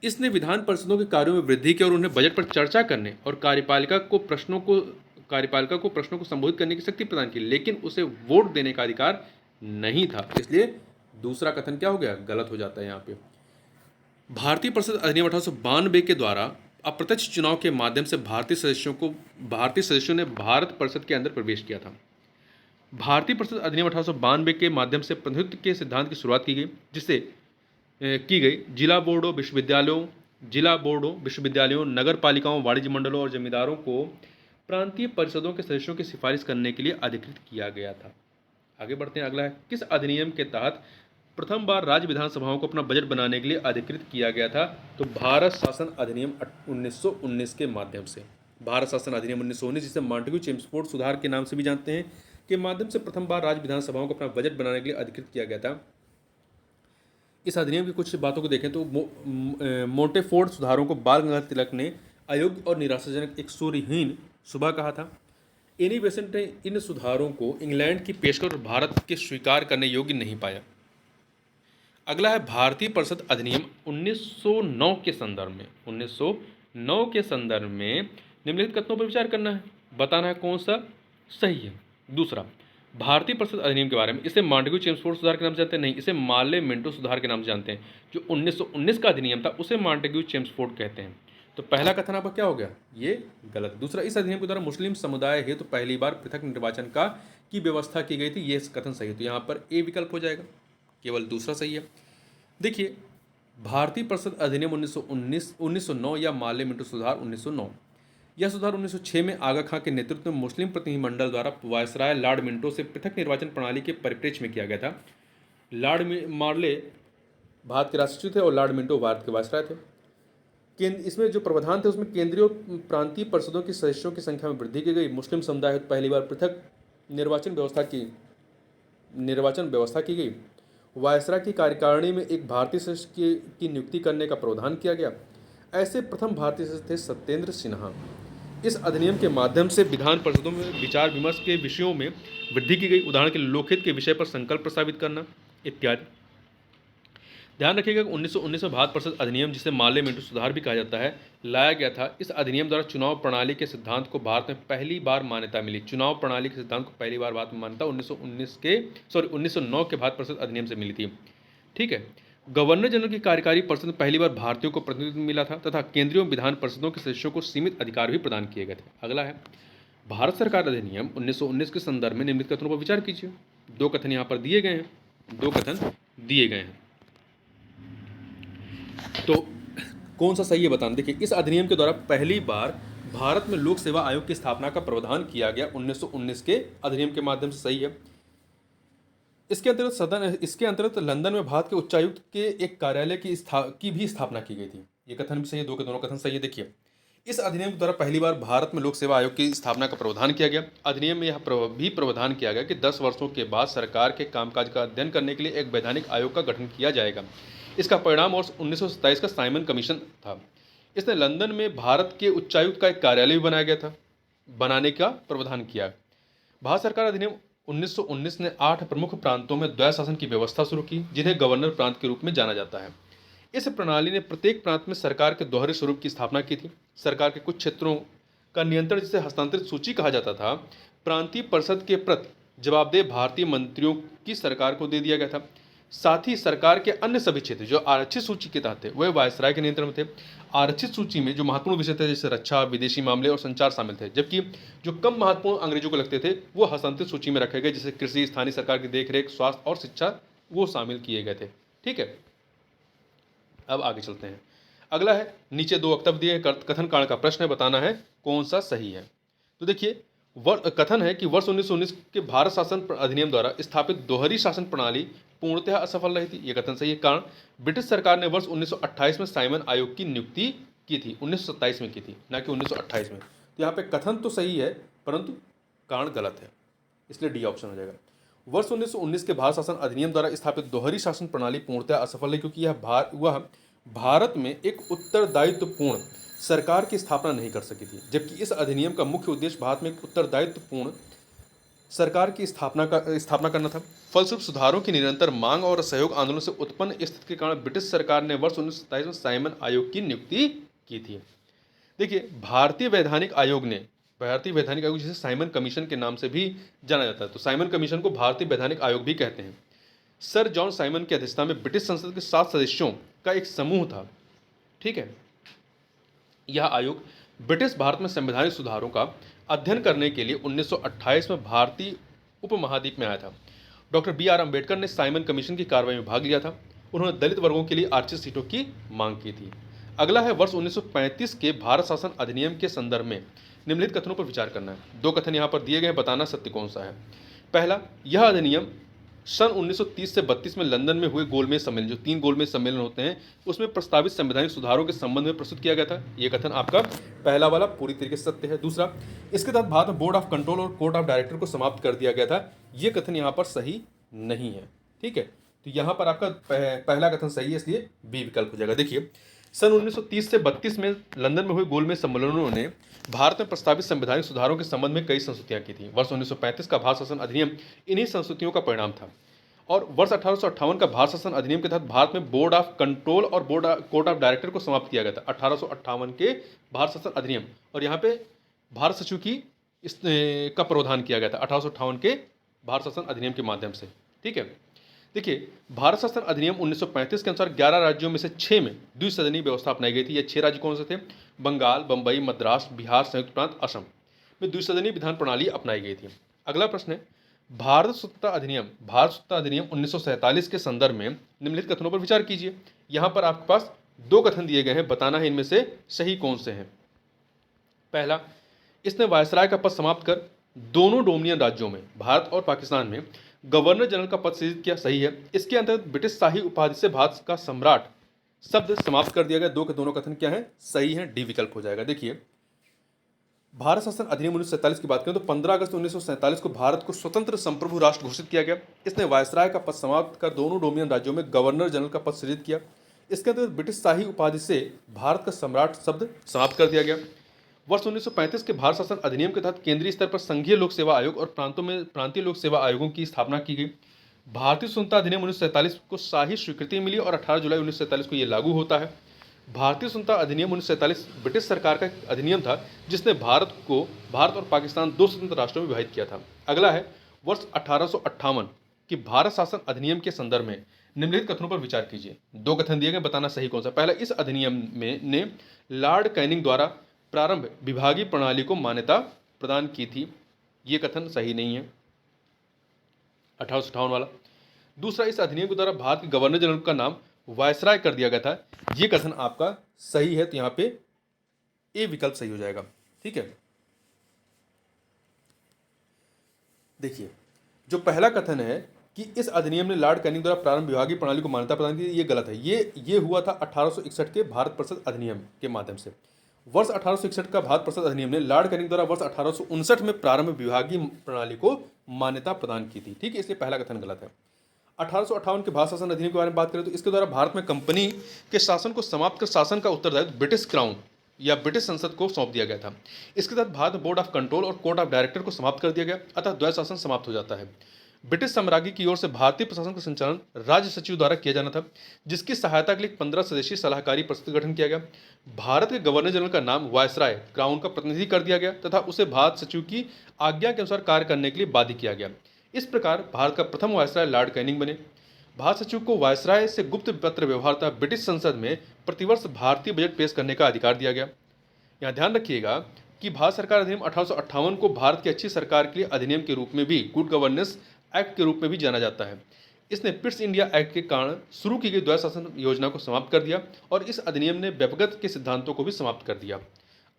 इसने विधान परिषदों के कार्यों में वृद्धि की और उन्हें बजट पर चर्चा करने और कार्यपालिका को प्रश्नों को संबोधित करने की शक्ति प्रदान की, लेकिन उसे वोट देने का अधिकार नहीं था। इसलिए दूसरा कथन क्या हो गया, गलत हो जाता है यहाँ पे। भारतीय परिषद अधिनियम 1892 के द्वारा अप्रत्यक्ष चुनाव के माध्यम से भारतीय सदस्यों ने भारत परिषद के अंदर प्रवेश किया था। भारतीय परिषद अधिनियम 1892 के माध्यम से प्रतिनिधित्व के सिद्धांत की शुरुआत की गई, जिससे की गई जिला बोर्डों, विश्वविद्यालयों, नगर पालिकाओं, वाणिज्य मंडलों और जमींदारों को प्रांतीय परिषदों के सदस्यों की सिफारिश करने के लिए अधिकृत किया गया था। आगे बढ़ते हैं। अगला है, किस अधिनियम के तहत प्रथम बार राज्य विधानसभाओं को अपना बजट बनाने के लिए अधिकृत किया गया था, तो भारत शासन अधिनियम 1919 के माध्यम से। भारत शासन अधिनियम 1919, जिसे मॉन्टेग्यू चेम्सफोर्ड सुधार के नाम से भी जानते हैं, के माध्यम से प्रथम बार राज्य विधानसभाओं को अपना बजट बनाने के लिए अधिकृत किया गया था। इस अधिनियम की कुछ बातों को देखें तो मोंटेफोर्ड सुधारों को बाल गंगाधर तिलक ने अयोग्य और निराशाजनक, एक सूर्यहीन सुबह कहा था। एनी बेसेंट ने इन सुधारों को इंग्लैंड की पेशकश और भारत के स्वीकार करने योग्य नहीं पाया। अगला है, भारतीय परिषद अधिनियम 1909 के संदर्भ में निम्नलिखित कथनों पर विचार करना है, बताना है कौन सा सही है। दूसरा, भारतीय परिषद अधिनियम के बारे में, इसे मॉन्टेग्यू चेम्सफोर्ड सुधार के नाम से जानते हैं, नहीं, इसे मार्ले मिंटो सुधार के नाम से जानते हैं। जो 1919 का अधिनियम था उसे मॉन्टेग्यू चेम्सफोर्ड कहते हैं। तो पहला कथन आपका क्या हो गया, ये गलत। दूसरा, इस अधिनियम के द्वारा मुस्लिम समुदाय हेतु पहली बार पृथक निर्वाचन की व्यवस्था की गई थी, ये कथन सही है। तो यहाँ पर ए विकल्प हो जाएगा, केवल दूसरा सही है। देखिए, भारतीय परिषद अधिनियम 1909 या मार्ले मिंटो सुधार 1909, यह सुधार 1906 में आगा खां के नेतृत्व में मुस्लिम प्रतिनिधिमंडल द्वारा वायसराय लॉर्ड मिंटो से पृथक निर्वाचन प्रणाली के परिप्रेक्ष्य में किया गया था। मार्ले भारत के राष्ट्रपति थे और लॉर्ड मिंटो भारत के वायसराय थे। इसमें जो प्रावधान थे उसमें केंद्रीय और प्रांतीय परिषदों के सदस्यों की संख्या में वृद्धि की गई। मुस्लिम समुदाय हेतु पहली बार पृथक निर्वाचन व्यवस्था की गई। वायसराय की कार्यकारिणी में एक भारतीय सदस्य की नियुक्ति करने का प्रावधान किया गया। ऐसे प्रथम भारतीय सदस्य थे सत्येंद्र सिन्हा। इस अधिनियम के माध्यम से विधान परिषदों में विचार विमर्श के विषयों में वृद्धि की गई। उदाहरण के लिए लोकहित के विषय पर संकल्प प्रस्तावित करना इत्यादि। ध्यान रखिएगा कि 1919 में भारत परिषद अधिनियम, जिसे मार्ले मिंटो सुधार भी कहा जाता है, लाया गया था। इस अधिनियम द्वारा चुनाव प्रणाली के सिद्धांत को भारत में पहली बार मान्यता मिली। चुनाव प्रणाली के सिद्धांत को पहली बार भारत में मान्यता 1909 के भारत परिषद अधिनियम से मिली थी। ठीक है। गवर्नर जनरल की कार्यकारी परिषद में पहली बार भारतीयों को प्रतिनिधित्व मिला था तथा केंद्रीय विधान परिषदों के सदस्यों को सीमित अधिकार भी प्रदान किए गए थे। अगला है, भारत सरकार अधिनियम 1919 के संदर्भ में निम्नलिखित कथनों पर विचार कीजिए। दो कथन यहाँ पर दिए गए हैं। तो कौन सा सही है बताना। देखिए, इस अधिनियम के द्वारा पहली बार भारत में लोक सेवा आयोग की स्थापना का प्रावधान किया गया 1919 के अधिनियम के माध्यम से, सही है। इसके अंतर्गत लंदन में भारत के उच्चायुक्त के एक कार्यालय की भी स्थापना की गई थी। ये कथन भी सही है, दो के दोनों कथन सही है। देखिए, इस अधिनियम के द्वारा पहली बार भारत में लोक सेवा आयोग की स्थापना का प्रावधान किया गया। अधिनियम में यह भी प्रावधान किया गया कि 10 वर्षों के बाद सरकार के कामकाज का अध्ययन करने के लिए एक वैधानिक आयोग का गठन किया जाएगा। इसका परिणाम वर्ष 1927 का साइमन कमीशन था। इसने लंदन में भारत के उच्चायुक्त का एक कार्यालय भी बनाया गया था, बनाने का प्रावधान किया। भारत सरकार अधिनियम 1919 ने 8 प्रमुख प्रांतों में द्वैध शासन की व्यवस्था शुरू की, जिन्हें गवर्नर प्रांत के रूप में जाना जाता है। इस प्रणाली ने प्रत्येक प्रांत में सरकार के दोहरे स्वरूप की स्थापना की थी। सरकार के कुछ क्षेत्रों का नियंत्रण, जिसे हस्तांतरित सूची कहा जाता था, प्रांतीय परिषद के प्रति जवाबदेह भारतीय मंत्रियों की सरकार को दे दिया गया था। साथ ही सरकार के अन्य सभी क्षेत्र जो आरक्षित सूची के तहत थे, वह वायसराय के नियंत्रण में थे। आरक्षित सूची में जो महत्वपूर्ण विषय थे, जैसे रक्षा, विदेशी मामले और संचार शामिल थे, जबकि जो कम महत्वपूर्ण अंग्रेजों को लगते थे वो हस्तांतरित सूची में रखे गए, जैसे कृषि, स्थानीय सरकार की देखरेख, स्वास्थ्य और शिक्षा, वो शामिल किए गए थे। ठीक है, अब आगे चलते हैं। अगला है, नीचे 2 वक्तव्य दिए, कथन कारण का प्रश्न है, बताना है कौन सा सही है। तो देखिए, कथन है कि वर्ष 1919 के भारत शासन अधिनियम द्वारा स्थापित दोहरी शासन प्रणाली पूर्णतः असफल रही थी। यह कथन सही है। कारण, ब्रिटिश सरकार ने वर्ष 1928 में साइमन आयोग की नियुक्ति की थी, 1927 में की थी, ना कि 1928 में। तो यहाँ पे कथन तो सही है, परंतु कारण गलत है, इसलिए डी ऑप्शन हो जाएगा। वर्ष 1919 के भारत शासन अधिनियम द्वारा स्थापित दोहरी शासन प्रणाली पूर्णतः असफल है, क्योंकि वह भारत में एक उत्तरदायित्वपूर्ण सरकार की स्थापना नहीं कर सकी थी, जबकि इस अधिनियम का मुख्य उद्देश्य भारत में एक उत्तरदायित्वपूर्ण सरकार की स्थापना करना था। फलस्वरूप सुधारों की निरंतर मांग और असहयोग आंदोलन से उत्पन्न स्थिति के कारण ब्रिटिश सरकार ने वर्ष 1927 में साइमन आयोग की नियुक्ति की थी। देखिए, भारतीय वैधानिक आयोग, जिसे साइमन कमीशन के नाम से भी जाना जाता है, तो साइमन कमीशन को भारतीय वैधानिक आयोग भी कहते हैं। सर जॉन साइमन की अध्यक्षता में ब्रिटिश संसद के 7 सदस्यों का एक समूह था। ठीक है, यह आयोग ब्रिटिश भारत में संवैधानिक सुधारों का अध्ययन करने के लिए 1928 में भारतीय उपमहाद्वीप में आया था। डॉक्टर BR अम्बेडकर ने साइमन कमीशन की कार्रवाई में भाग लिया था। उन्होंने दलित वर्गों के लिए आरक्षित सीटों की मांग की थी। अगला है, वर्ष 1935 के भारत शासन अधिनियम के संदर्भ में निम्नलिखित कथनों पर विचार करना है। 2 कथन यहाँ पर दिए गए हैं, बताना सत्य कौन सा है। पहला, यह अधिनियम सन 1930 से 32 में लंदन में हुए गोलमेज सम्मेलन, जो 3 गोलमेज सम्मेलन होते हैं, उसमें प्रस्तावित संवैधानिक सुधारों के संबंध में प्रस्तुत किया गया था। यह कथन आपका पहला वाला पूरी तरीके से सत्य है। दूसरा, इसके तहत भारत में बोर्ड ऑफ कंट्रोल और कोर्ट ऑफ डायरेक्टर को समाप्त कर दिया गया था। यह कथन यहाँ पर सही नहीं है। ठीक है, तो यहाँ पर आपका पहला कथन सही है, इसलिए बी विकल्प हो जाएगा। देखिए, सन 1930 से 32 में लंदन में हुए गोलमेज सम्मेलनों ने भारत में प्रस्तावित संवैधानिक सुधारों के संबंध में कई संस्तुतियां की थी। वर्ष 1935 का भारत शासन अधिनियम इन्हीं संस्तुतियों का परिणाम था। और वर्ष 1858 का भारत शासन अधिनियम के तहत भारत में बोर्ड ऑफ कंट्रोल और कोर्ट ऑफ डायरेक्टर को समाप्त किया गया था। 1858 के भारत शासन अधिनियम, और यहाँ पे भारत सचिव की का प्रावधान किया गया था 1858 के भारत शासन अधिनियम के माध्यम से। ठीक है, देखिए, भारत शासन अधिनियम 1935 के अनुसार 11 राज्यों में से 6 में द्विसदनीय व्यवस्था अपनाई गई थी। ये 6 राज्य कौन से थे? बंगाल, बंबई, मद्रास, बिहार, संयुक्त प्रांत, असम में द्विसदनीय विधान प्रणाली अपनाई गई थी। अगला प्रश्न है, भारत स्वतंत्रता अधिनियम 1947 के संदर्भ में निम्नलिखित कथनों पर विचार कीजिए। यहाँ पर आपके पास 2 कथन दिए गए हैं, बताना है इनमें से सही कौन से हैं। पहला, इसने वायसराय का पद समाप्त कर दोनों डोमिनियन राज्यों में, भारत और पाकिस्तान में, गवर्नर जनरल का पद सृजित किया। सही है। इसके अंतर्गत ब्रिटिश शाही उपाधि से भारत का सम्राट शब्द समाप्त कर दिया गया। 2 के दोनों कथन क्या है? सही है, डी विकल्प हो जाएगा। देखिए, भारत शासन अधिनियम 1947 की बात करें तो 15 अगस्त 1947 को भारत को स्वतंत्र संप्रभु राष्ट्र घोषित किया गया। इसने वायसराय का पद समाप्त कर दोनों डोमिनियन राज्यों में गवर्नर जनरल का पद सृजित किया। इसके अंतर्गत ब्रिटिश शाही उपाधि से भारत का सम्राट शब्द समाप्त कर दिया गया। वर्ष 1935 के भारत शासन अधिनियम के तहत केंद्रीय स्तर पर संघीय लोक सेवा आयोग और प्रांतों में प्रांतीय लोक सेवा आयोगों की स्थापना की गई। भारतीय स्वतंत्रता अधिनियम 1947 को शाही स्वीकृति मिली और 18 जुलाई 1947 को यह लागू होता है। भारतीय स्वतंत्रता अधिनियम 1947 ब्रिटिश सरकार का अधिनियम था जिसने भारत और पाकिस्तान 2 स्वतंत्र राष्ट्रों में विभाजित किया था। अगला है, वर्ष 1858 की भारत शासन अधिनियम के संदर्भ में निम्नलिखित कथनों पर विचार कीजिए। 2 कथन दिए गए, बताना सही कौन सा। पहला, इस अधिनियम में ने लॉर्ड कैनिंग द्वारा प्रारंभ विभागीय प्रणाली को मान्यता प्रदान की थी। यह कथन सही नहीं है, 1858 वाला। दूसरा, इस अधिनियम के द्वारा भारत के गवर्नर जनरल का नाम वायसराय कर दिया गया था। यह कथन आपका सही है, तो यहां पे ए विकल्प सही हो जाएगा। ठीक है, देखिए, जो पहला कथन है कि इस अधिनियम ने लॉर्ड कैनिंग द्वारा प्रारंभ विभागीय प्रणाली को मान्यता प्रदान की, ये गलत है। ये हुआ था 1861 के भारत परिषद अधिनियम के माध्यम से। वर्ष 1861 का भारत परिषद अधिनियम ने लॉर्ड कैनिंग द्वारा वर्ष 1859 में प्रारंभ विभागीय प्रणाली को मान्यता प्रदान की थी। ठीक है, इसलिए पहला कथन गलत है। 1858 के भारत शासन अधिनियम के बारे में बात करें तो इसके द्वारा भारत में कंपनी के शासन को समाप्त कर शासन का उत्तरदायित्व ब्रिटिश क्राउन या ब्रिटिश संसद को सौंप दिया गया था। इसके तहत भारत में बोर्ड ऑफ कंट्रोल और कोर्ट ऑफ डायरेक्टर को समाप्त कर दिया गया, अतः द्वैध शासन समाप्त हो जाता है। ब्रिटिश साम्राज्य की ओर से भारतीय प्रशासन का संचालन राज्य सचिव द्वारा किया जाना था, जिसकी सहायता के लिए 15 सदस्यीय सलाहकारी परिषद का गठन किया गया। भारत के गवर्नर जनरल का नाम वायसराय क्राउन का प्रतिनिधि कर दिया गया तथा उसे भारत सचिव की आज्ञा के अनुसार कार्य करने के लिए बाध्य किया गया। इस प्रकार भारत का प्रथम वायसराय लॉर्ड कैनिंग बने। भारत सचिव को वायसराय से गुप्त पत्र व्यवहार तथा ब्रिटिश संसद में प्रतिवर्ष भारतीय बजट पेश करने का अधिकार दिया गया। यहाँ ध्यान रखिएगा कि भारत सरकार अधिनियम 1858 को भारत की अच्छी सरकार के लिए अधिनियम के रूप में भी, गुड गवर्नेंस एक्ट के रूप में भी जाना जाता है। इसने पिट्स इंडिया एक्ट के कारण शुरू की गई द्वैध शासन योजना को समाप्त कर दिया और इस अधिनियम ने व्यक्तिगत के सिद्धांतों को भी समाप्त कर दिया।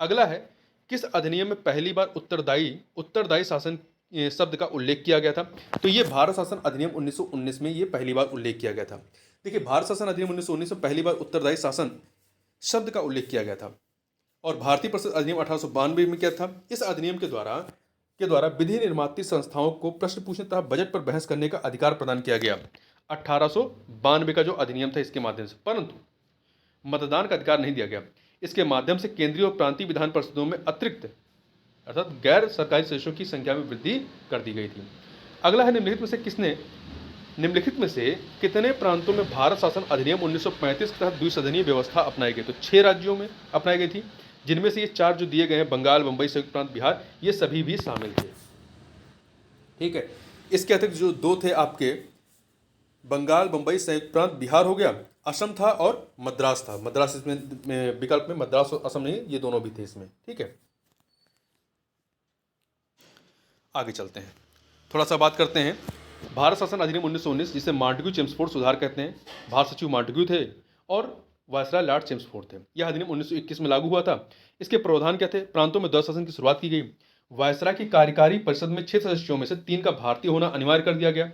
अगला है, किस अधिनियम में पहली बार उत्तरदायी शासन शब्द का उल्लेख किया गया था? तो ये भारत शासन अधिनियम 1919 में ये पहली बार उल्लेख किया गया था। देखिए, भारत शासन अधिनियम 1919 में पहली बार उत्तरदायी शासन शब्द का उल्लेख किया गया था। और भारतीय परिषद अधिनियम 1892 में क्या था? इस अधिनियम के द्वारा विधि निर्माती संस्थाओं को प्रश्न पूछने तथा बजट पर बहस करने का अधिकार प्रदान किया गया। 1892 का जो अधिनियम था इसके माध्यम से, परंतु मतदान का अधिकार नहीं दिया गया। इसके माध्यम से केंद्रीय और प्रांतीय विधान परिषदों में अतिरिक्त अर्थात गैर सरकारी सदस्यों की संख्या में वृद्धि कर दी गई थी। अगला है, निम्नलिखित में से कितने प्रांतों में भारत शासन अधिनियम 1935 के तहत द्विसदनीय व्यवस्था अपनाई गई? तो 6 राज्यों में अपनाई गई थी, जिनमें से ये 4 जो दिए गए हैं, बंगाल, बंबई, संयुक्त प्रांत, बिहार, ये सभी भी शामिल थे। ठीक है, इसके अतिरिक्त जो 2 थे आपके, बंगाल, बंबई, संयुक्त प्रांत, बिहार हो गया, असम था और मद्रास था। मद्रास इसमें विकल्प में मद्रास और असम नहीं, ये दोनों भी थे इसमें। ठीक है, आगे चलते हैं, थोड़ा सा बात करते हैं भारत शासन अधिनियम 1919, जिसे मांटेग्यू चेम्सफोर्ड सुधार कहते हैं। भारत सचिव मांटेग्यू थे और वायसराय लॉर्ड चेम्सफोर्ड थे। यह अधिनियम 1921 में लागू हुआ था। इसके प्रावधान क्या थे? प्रांतों में द्वैध शासन की शुरुआत की गई। वायसराय की कार्यकारी परिषद में 6 सदस्यों में से 3 का भारतीय होना अनिवार्य कर दिया गया।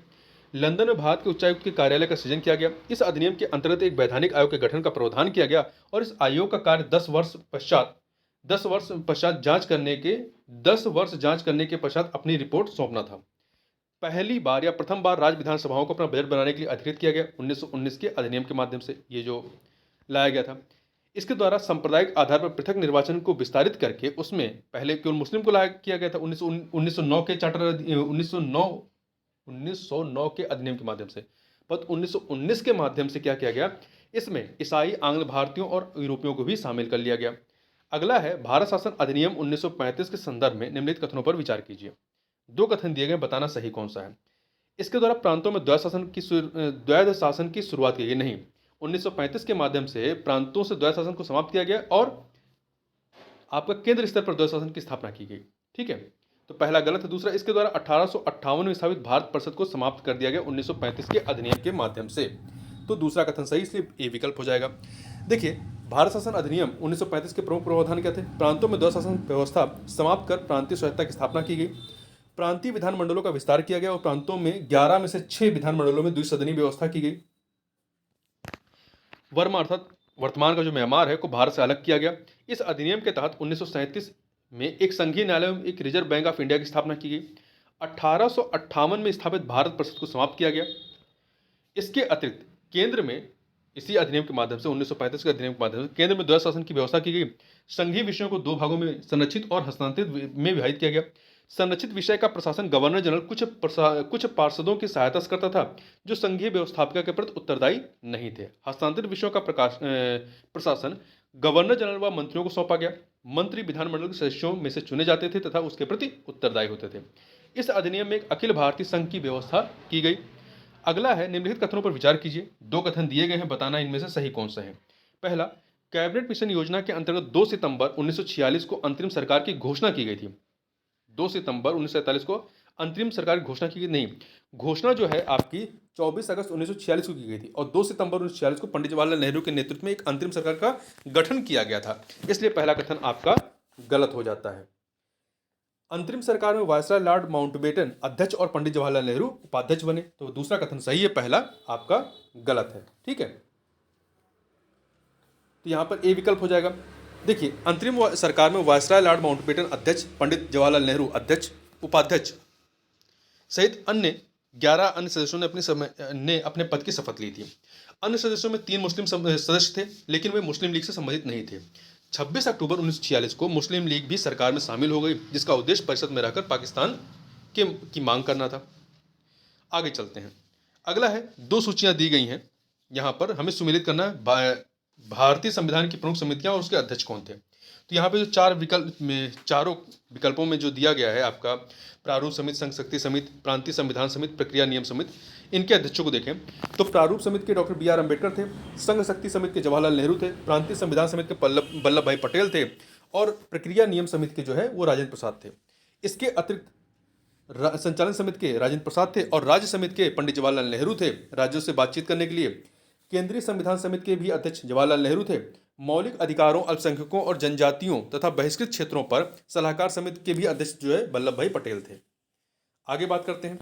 लंदन में भारत के उच्चायुक्त के कार्यालय का सृजन किया गया। इस अधिनियम के अंतर्गत एक वैधानिक आयोग के गठन का प्रावधान किया गया और इस आयोग का कार्य 10 वर्ष जांच करने के पश्चात अपनी रिपोर्ट सौंपना था। पहली बार या प्रथम बार राज्य विधानसभाओं को अपना बजट बनाने के लिए अधिकृत किया गया 1919 के अधिनियम के माध्यम से, ये जो लाया गया था। इसके द्वारा सांप्रदायिक आधार पर पृथक निर्वाचन को विस्तारित करके उसमें पहले केवल मुस्लिम को लाया किया गया था 1909 के चार्टर 1909 के अधिनियम के माध्यम से। पर 1919 के माध्यम से क्या किया गया? इसमें ईसाई, आंग्ल भारतीयों और यूरोपियों को भी शामिल कर लिया गया। अगला है, भारत शासन अधिनियम 1935 के संदर्भ में निम्नलिखित कथनों पर विचार कीजिए। 2 कथन दिए गए, बताना सही कौन सा है। इसके द्वारा प्रांतों में द्वैध शासन की शुरुआत की गई नहीं। 1935 के माध्यम से प्रांतों से द्वैध शासन को समाप्त किया गया और आपका केंद्र स्तर पर द्वैध शासन की स्थापना की गई। ठीक है, तो पहला गलत है। दूसरा, इसके द्वारा 1858 में स्थापित भारत परिषद को समाप्त कर दिया गया 1935 के अधिनियम के माध्यम से। तो दूसरा कथन सही, इसलिए ए विकल्प हो जाएगा। देखिए, भारत शासन अधिनियम 1935 के प्रमुख प्रावधान क्या थे? प्रांतों में द्वैध शासन व्यवस्था समाप्त कर प्रांतीय स्वायत्तता की स्थापना की गई। प्रांतीय विधानमंडलों का विस्तार किया गया और प्रांतों में 11 में से 6 विधानमंडलों में द्विसदनीय व्यवस्था की गई। वर्मा अर्थात वर्तमान का जो म्यांमार है को भारत से अलग किया गया। इस अधिनियम के तहत 1937 में एक संघीय न्यायालय में एक रिजर्व बैंक ऑफ इंडिया की स्थापना की गई। 1858 में स्थापित भारत परिषद को समाप्त किया गया। इसके अतिरिक्त केंद्र में इसी अधिनियम के माध्यम से 1935 के अधिनियम के माध्यम से केंद्र में द्वैध शासन की व्यवस्था की गई। संघीय विषयों को 2 भागों में संरक्षित और हस्तांतरित में विभाजित किया गया। संरक्षित विषय का प्रशासन गवर्नर जनरल कुछ पार्षदों की सहायता से करता था, जो संघीय व्यवस्थापिका के प्रति उत्तरदायी नहीं थे। हस्तांतरित विषयों का प्रशासन गवर्नर जनरल व मंत्रियों को सौंपा गया। मंत्री विधानमंडल के सदस्यों में से चुने जाते थे तथा उसके प्रति उत्तरदायी होते थे। इस अधिनियम में एक अखिल भारतीय संघ की व्यवस्था की गई। अगला है, निम्नलिखित कथनों पर विचार कीजिए। 2 कथन दिए गए हैं, बताना इनमें से सही कौन सा है। पहला, कैबिनेट मिशन योजना के अंतर्गत 2 सितंबर 1946 को अंतरिम सरकार की घोषणा की गई थी। 2 सितंबर 1947 को अंतरिम सरकार की घोषणा की गई नहीं, घोषणा जो है आपकी 24 अगस्त 1946 को की गई थी और 2 सितंबर 1946 को पंडित जवाहरलाल नेहरू के नेतृत्व में एक अंतरिम सरकार का गठन किया गया था। इसलिए पहला कथन आपका गलत हो जाता है। अंतरिम सरकार में वायसराय लॉर्ड माउंटबेटन अध्यक्ष और पंडित जवाहरलाल नेहरू उपाध्यक्ष बने। तो दूसरा कथन सही है, पहला आपका गलत है। ठीक है, तो यहां पर ए विकल्प हो जाएगा। देखिए, अंतरिम सरकार में वायसराय लॉर्ड माउंटबेटन अध्यक्ष, पंडित जवाहरलाल नेहरू अध्यक्ष, उपाध्यक्ष सहित अन्य 11 अन्य सदस्यों ने अपने पद की शपथ ली थी। अन्य सदस्यों में 3 मुस्लिम सदस्य थे, लेकिन वे मुस्लिम लीग से संबंधित नहीं थे। 26 अक्टूबर 1946 को मुस्लिम लीग भी सरकार में शामिल हो गई, जिसका उद्देश्य परिषद में रहकर पाकिस्तान की मांग करना था। आगे चलते हैं। अगला है, 2 सूचियां दी गई हैं। यहाँ पर हमें सुमेलित करना है भारतीय संविधान की प्रमुख समितियां और उसके अध्यक्ष कौन थे। तो यहाँ पे जो चारों विकल्पों में जो दिया गया है आपका प्रारूप समिति, संघ शक्ति समिति, प्रांतीय संविधान समिति, प्रक्रिया नियम समिति, इनके अध्यक्षों को देखें तो प्रारूप समिति के डॉक्टर बी आर अम्बेडकर थे, संघ शक्ति समिति के जवाहरलाल नेहरू थे, प्रांतीय संविधान समिति के वल्लभ भाई पटेल थे और प्रक्रिया नियम समिति के जो है वो राजेंद्र प्रसाद थे। इसके अतिरिक्त संचालन समिति के राजेंद्र प्रसाद थे और राज्य समिति के पंडित जवाहरलाल नेहरू थे। राज्यों से बातचीत करने के लिए केंद्रीय संविधान समिति के भी अध्यक्ष जवाहरलाल नेहरू थे। मौलिक अधिकारों, अल्पसंख्यकों और जनजातियों तथा बहिष्कृत क्षेत्रों पर सलाहकार समिति के भी अध्यक्ष जो है वल्लभ भाई पटेल थे। आगे बात करते हैं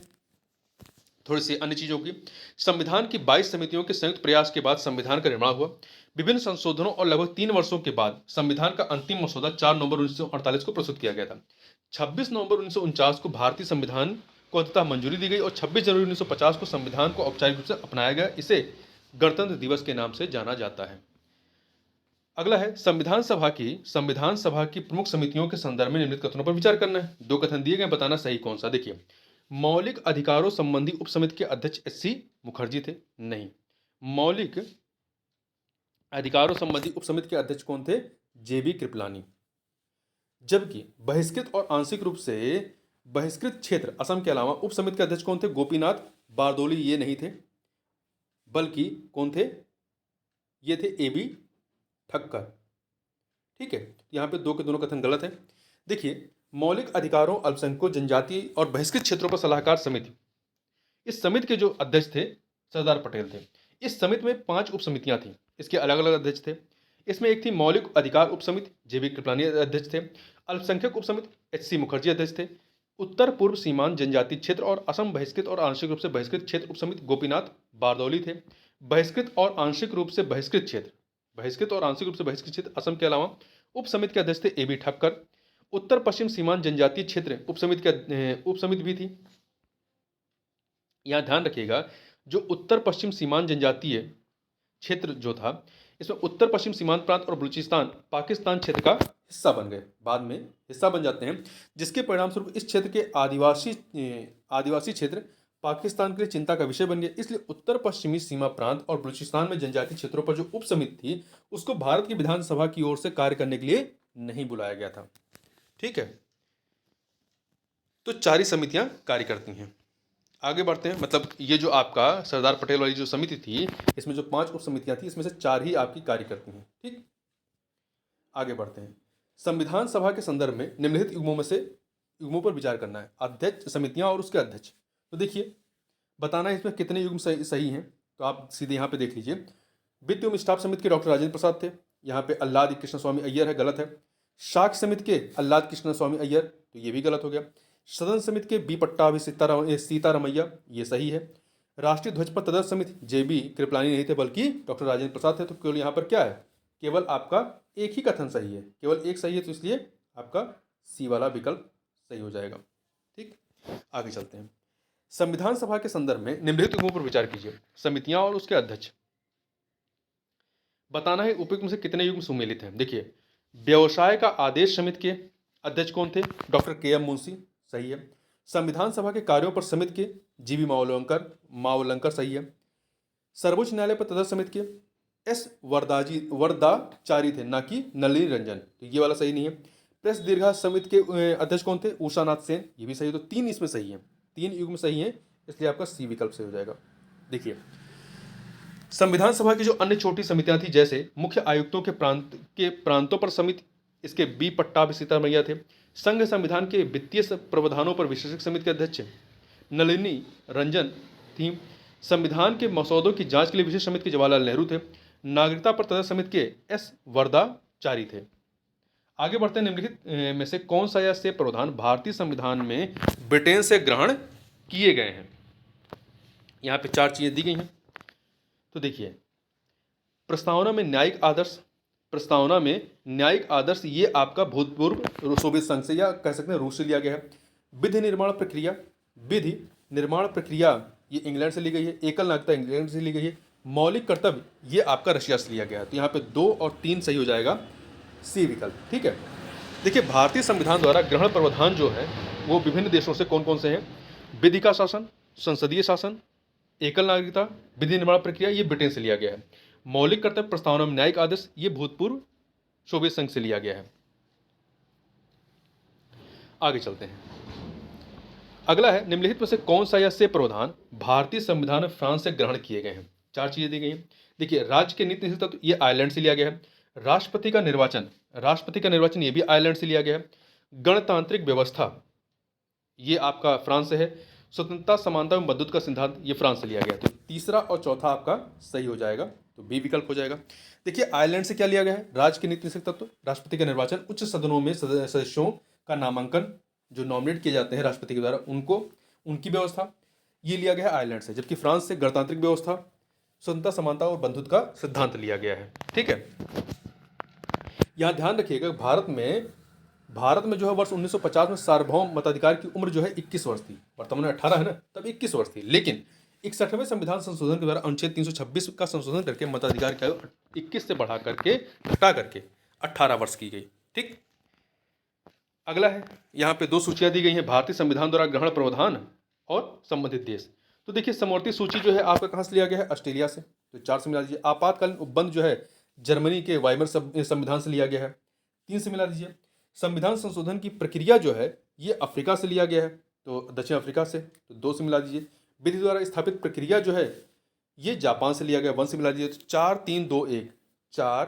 थोड़ी सी अन्य चीजों की। संविधान की 22 समितियों के संयुक्त प्रयास के बाद संविधान का निर्माण हुआ। विभिन्न संशोधनों और लगभग 3 वर्षों के बाद संविधान का अंतिम मसौदा 4 नवंबर 1948 को प्रस्तुत किया गया था। 26 नवंबर 1949 को भारतीय संविधान को अंततः मंजूरी दी गई और 26 जनवरी 1950 को संविधान को औपचारिक रूप से अपनाया गया। इसे गणतंत्र दिवस के नाम से जाना जाता है। अगला है, संविधान सभा की प्रमुख समितियों के संदर्भ में निम्नलिखित कथनों पर विचार करना है। 2 कथन दिए गए, बताना सही कौन सा। देखिए, मौलिक अधिकारों संबंधी उपसमिति के अध्यक्ष एस.सी. मुखर्जी थे? नहीं। मौलिक अधिकारों संबंधी उपसमिति के अध्यक्ष कौन थे? जे.बी. कृपलानी। जबकि बहिष्कृत और आंशिक रूप से बहिष्कृत क्षेत्र असम के अलावा उपसमिति के अध्यक्ष कौन थे? गोपीनाथ बारदोली। ये नहीं थे, बल्कि कौन थे? ये थे ए.बी. ठक्कर। ठीक है, यहाँ पे 2 के दोनों कथन गलत है। देखिए, मौलिक अधिकारों, अल्पसंख्यकों, जनजाति और बहिष्कृत क्षेत्रों पर सलाहकार समिति, इस समिति के जो अध्यक्ष थे सरदार पटेल थे। इस समिति में 5 उपसमितियां थीं, इसके अलग अलग अध्यक्ष थे। इसमें एक थी मौलिक अधिकार उपसमिति, जे.बी. कृपलानी अध्यक्ष थे। अल्पसंख्यक उपसमिति, एच.सी. मुखर्जी अध्यक्ष थे। उत्तर पूर्व सीमांत जनजाति क्षेत्र और असम बहिष्कृत और आंशिक रूप से बहिष्कृत क्षेत्र उपसमिति, गोपीनाथ बारदौली थे। बहिष्कृत और आंशिक रूप से बहिष्कृत क्षेत्र असम के अलावा उपसमिति के अध्यक्ष थे ए.बी. ठक्कर। उत्तर पश्चिम सीमांत जनजातीय क्षेत्र उपसमिति भी थी। यहां ध्यान रखिएगा, जो उत्तर पश्चिम सीमांत जनजातीय क्षेत्र जो था, इसमें उत्तर पश्चिम सीमांत प्रांत और बलूचिस्तान पाकिस्तान क्षेत्र का हिस्सा बन गए, बाद में हिस्सा बन जाते हैं, जिसके परिणामस्वरूप इस क्षेत्र के आदिवासी क्षेत्र पाकिस्तान के लिए चिंता का विषय बन गए। इसलिए उत्तर पश्चिमी सीमा प्रांत और बलूचिस्तान में जनजातीय क्षेत्रों पर जो उपसमिति थी, उसको भारत की विधानसभा की ओर से कार्य करने के लिए नहीं बुलाया गया था। ठीक है, तो 4 ही समितियां कार्य करती हैं। आगे बढ़ते हैं, मतलब ये जो आपका सरदार पटेल वाली जो समिति थी, इसमें जो 5 उप समितियां थी, इसमें से 4 ही आपकी कार्य करती हैं। ठीक, आगे बढ़ते हैं। संविधान सभा के संदर्भ में निम्नलिखित युग्मों पर विचार करना है। अध्यक्ष, समितियां और उसके अध्यक्ष। तो देखिए, बताना है इसमें कितने युग्म सही हैं। तो आप सीधे यहाँ पे देख लीजिए। वित्त एवं स्टाफ समिति के डॉक्टर राजेंद्र प्रसाद थे। यहाँ पे अल्लाद कृष्ण स्वामी अय्यर है, गलत है। शाख समिति के अल्लाद कृष्ण स्वामी अय्यर, तो ये भी गलत हो गया। सदन समिति के बी पट्टाभी सीतारामैया, ये सही है। राष्ट्रीय ध्वज पर तदर्थ समिति जे.बी. कृपलानी नहीं थे, बल्कि डॉक्टर राजेंद्र प्रसाद थे। तो केवल यहाँ पर क्या है, केवल आपका एक ही कथन सही है, केवल एक सही है, तो इसलिए आपका सी वाला विकल्प सही हो जाएगा। ठीक, आगे चलते हैं। संविधान सभा के संदर्भ में निम्नलिखित युग्मों पर विचार कीजिए। समितियां और उसके अध्यक्ष। बताना है उपयुक्त में से कितने युग्म सुमेलित हैं। देखिए, व्यवसाय का आदेश समिति के अध्यक्ष कौन थे? Doctor KM. मुंशी, सही है। संविधान सभा के कार्यों पर समिति के जी.बी. मावलंकर, सही है। सर्वोच्च न्यायालय पर तदर्थ समिति के एस. वरदाचारी थे, ना कि नलिनी रंजन, तो ये वाला सही नहीं है। प्रेस दीर्घा समिति के अध्यक्ष कौन थे? उषानाथ सेन, ये भी सही है। तो 3 इसमें सही है, 3 युग्म सही है, इसलिए आपका सी विकल्प सही हो जाएगा। देखिए, संविधान सभा की जो अन्य छोटी समितियां थी, जैसे मुख्य आयुक्तों के प्रांतों पर समिति, इसके बी पट्टाभी सीतारमैया थे। संघ संविधान के वित्तीय प्रावधानों पर विशेषज्ञ समिति के अध्यक्ष नलिनी रंजन थी। संविधान के मसौदों की जांच के लिए विशेष समिति के जवाहरलाल नेहरू थे। नागरिकता पर तदर्थ समिति के एस. वरदाचारी थे। आगे बढ़ते हैं। निम्नलिखित में से कौन सा या से प्रावधान भारतीय संविधान में ब्रिटेन से ग्रहण किए गए हैं? यहाँ पे 4 चीजें दी गई हैं। तो देखिए, प्रस्तावना में न्यायिक आदर्श ये आपका भूतपूर्व सोवियत संघ से या कह सकते हैं रूस से लिया गया है। विधि निर्माण प्रक्रिया, विधि निर्माण प्रक्रिया ये इंग्लैंड से ली गई है, एकल नागरिकता इंग्लैंड से ली गई है, मौलिक कर्तव्य ये आपका रशिया से लिया गया है। तो यहाँ पे 2 और 3 सही हो जाएगा, सी विकल्प। ठीक है, देखिए भारतीय संविधान द्वारा ग्रहण प्रावधान जो है वो विभिन्न देशों से कौन कौन से हैं? विधिका शासन, संसदीय शासन, एकल नागरिकता, विधि निर्माण प्रक्रिया ये ब्रिटेन से लिया गया है। मौलिक कर्तव्य प्रस्तावना में न्यायिक आदेश ये भूतपूर्व सोवियत संघ से लिया गया है। आगे चलते हैं, अगला है निम्नलिखित में से कौन सा या से प्रावधान भारतीय संविधान में फ्रांस से ग्रहण किए गए हैं? 4 चीजें दी गई हैं। देखिए राज्य के नीति तत्व ये आयरलैंड से लिया गया है। राष्ट्रपति का निर्वाचन ये भी आयरलैंड से लिया गया है। गणतांत्रिक व्यवस्था ये आपका फ्रांस से है। स्वतंत्रता, समानता एवं बंधुत्व का सिद्धांत ये फ्रांस से लिया गया। तो तीसरा और चौथा आपका सही हो जाएगा, तो बी विकल्प हो जाएगा। देखिए आयरलैंड से क्या लिया गया है? राज्य के नीति तत्व, राष्ट्रपति का निर्वाचन, उच्च सदनों में सदस्यों का नामांकन, जो नॉमिनेट किए जाते हैं राष्ट्रपति के द्वारा उनको, उनकी व्यवस्था ये लिया गया है आयरलैंड से। जबकि फ्रांस से गणतांत्रिक व्यवस्था, स्वतंत्रता, समानता और बंधुत्व का सिद्धांत लिया गया है। ठीक है, यहाँ ध्यान रखिएगा भारत में जो है वर्ष 1950 में सार्वभौम मताधिकार की उम्र जो है 21 वर्ष थी। वर्तमान में 18 है ना, तब 21 वर्ष थी। लेकिन 61वें संविधान संशोधन के द्वारा अनुच्छेद 326 का संशोधन करके मताधिकार की आयु 21 से बढ़ा करके घटा करके 18 वर्ष की गई। ठीक, अगला है, यहाँ पे 2 सूचियां दी गई हैं, भारतीय संविधान द्वारा ग्रहण प्रावधान और संबंधित देश। तो देखिए समवर्ती सूची जो है आपका कहाँ से लिया गया है? ऑस्ट्रेलिया से। तो 4 से मिला दीजिए। आपातकालीन उपबंध जो है जर्मनी के वाइमर संविधान से लिया गया है। 3 से मिला दीजिए। संविधान संशोधन की प्रक्रिया जो है ये अफ्रीका से लिया गया है, तो दक्षिण अफ्रीका से। तो 2 से मिला दीजिए। विधि द्वारा स्थापित प्रक्रिया जो है ये जापान से लिया गया। 1 से मिला दीजिए। तो 4 3 2 1 4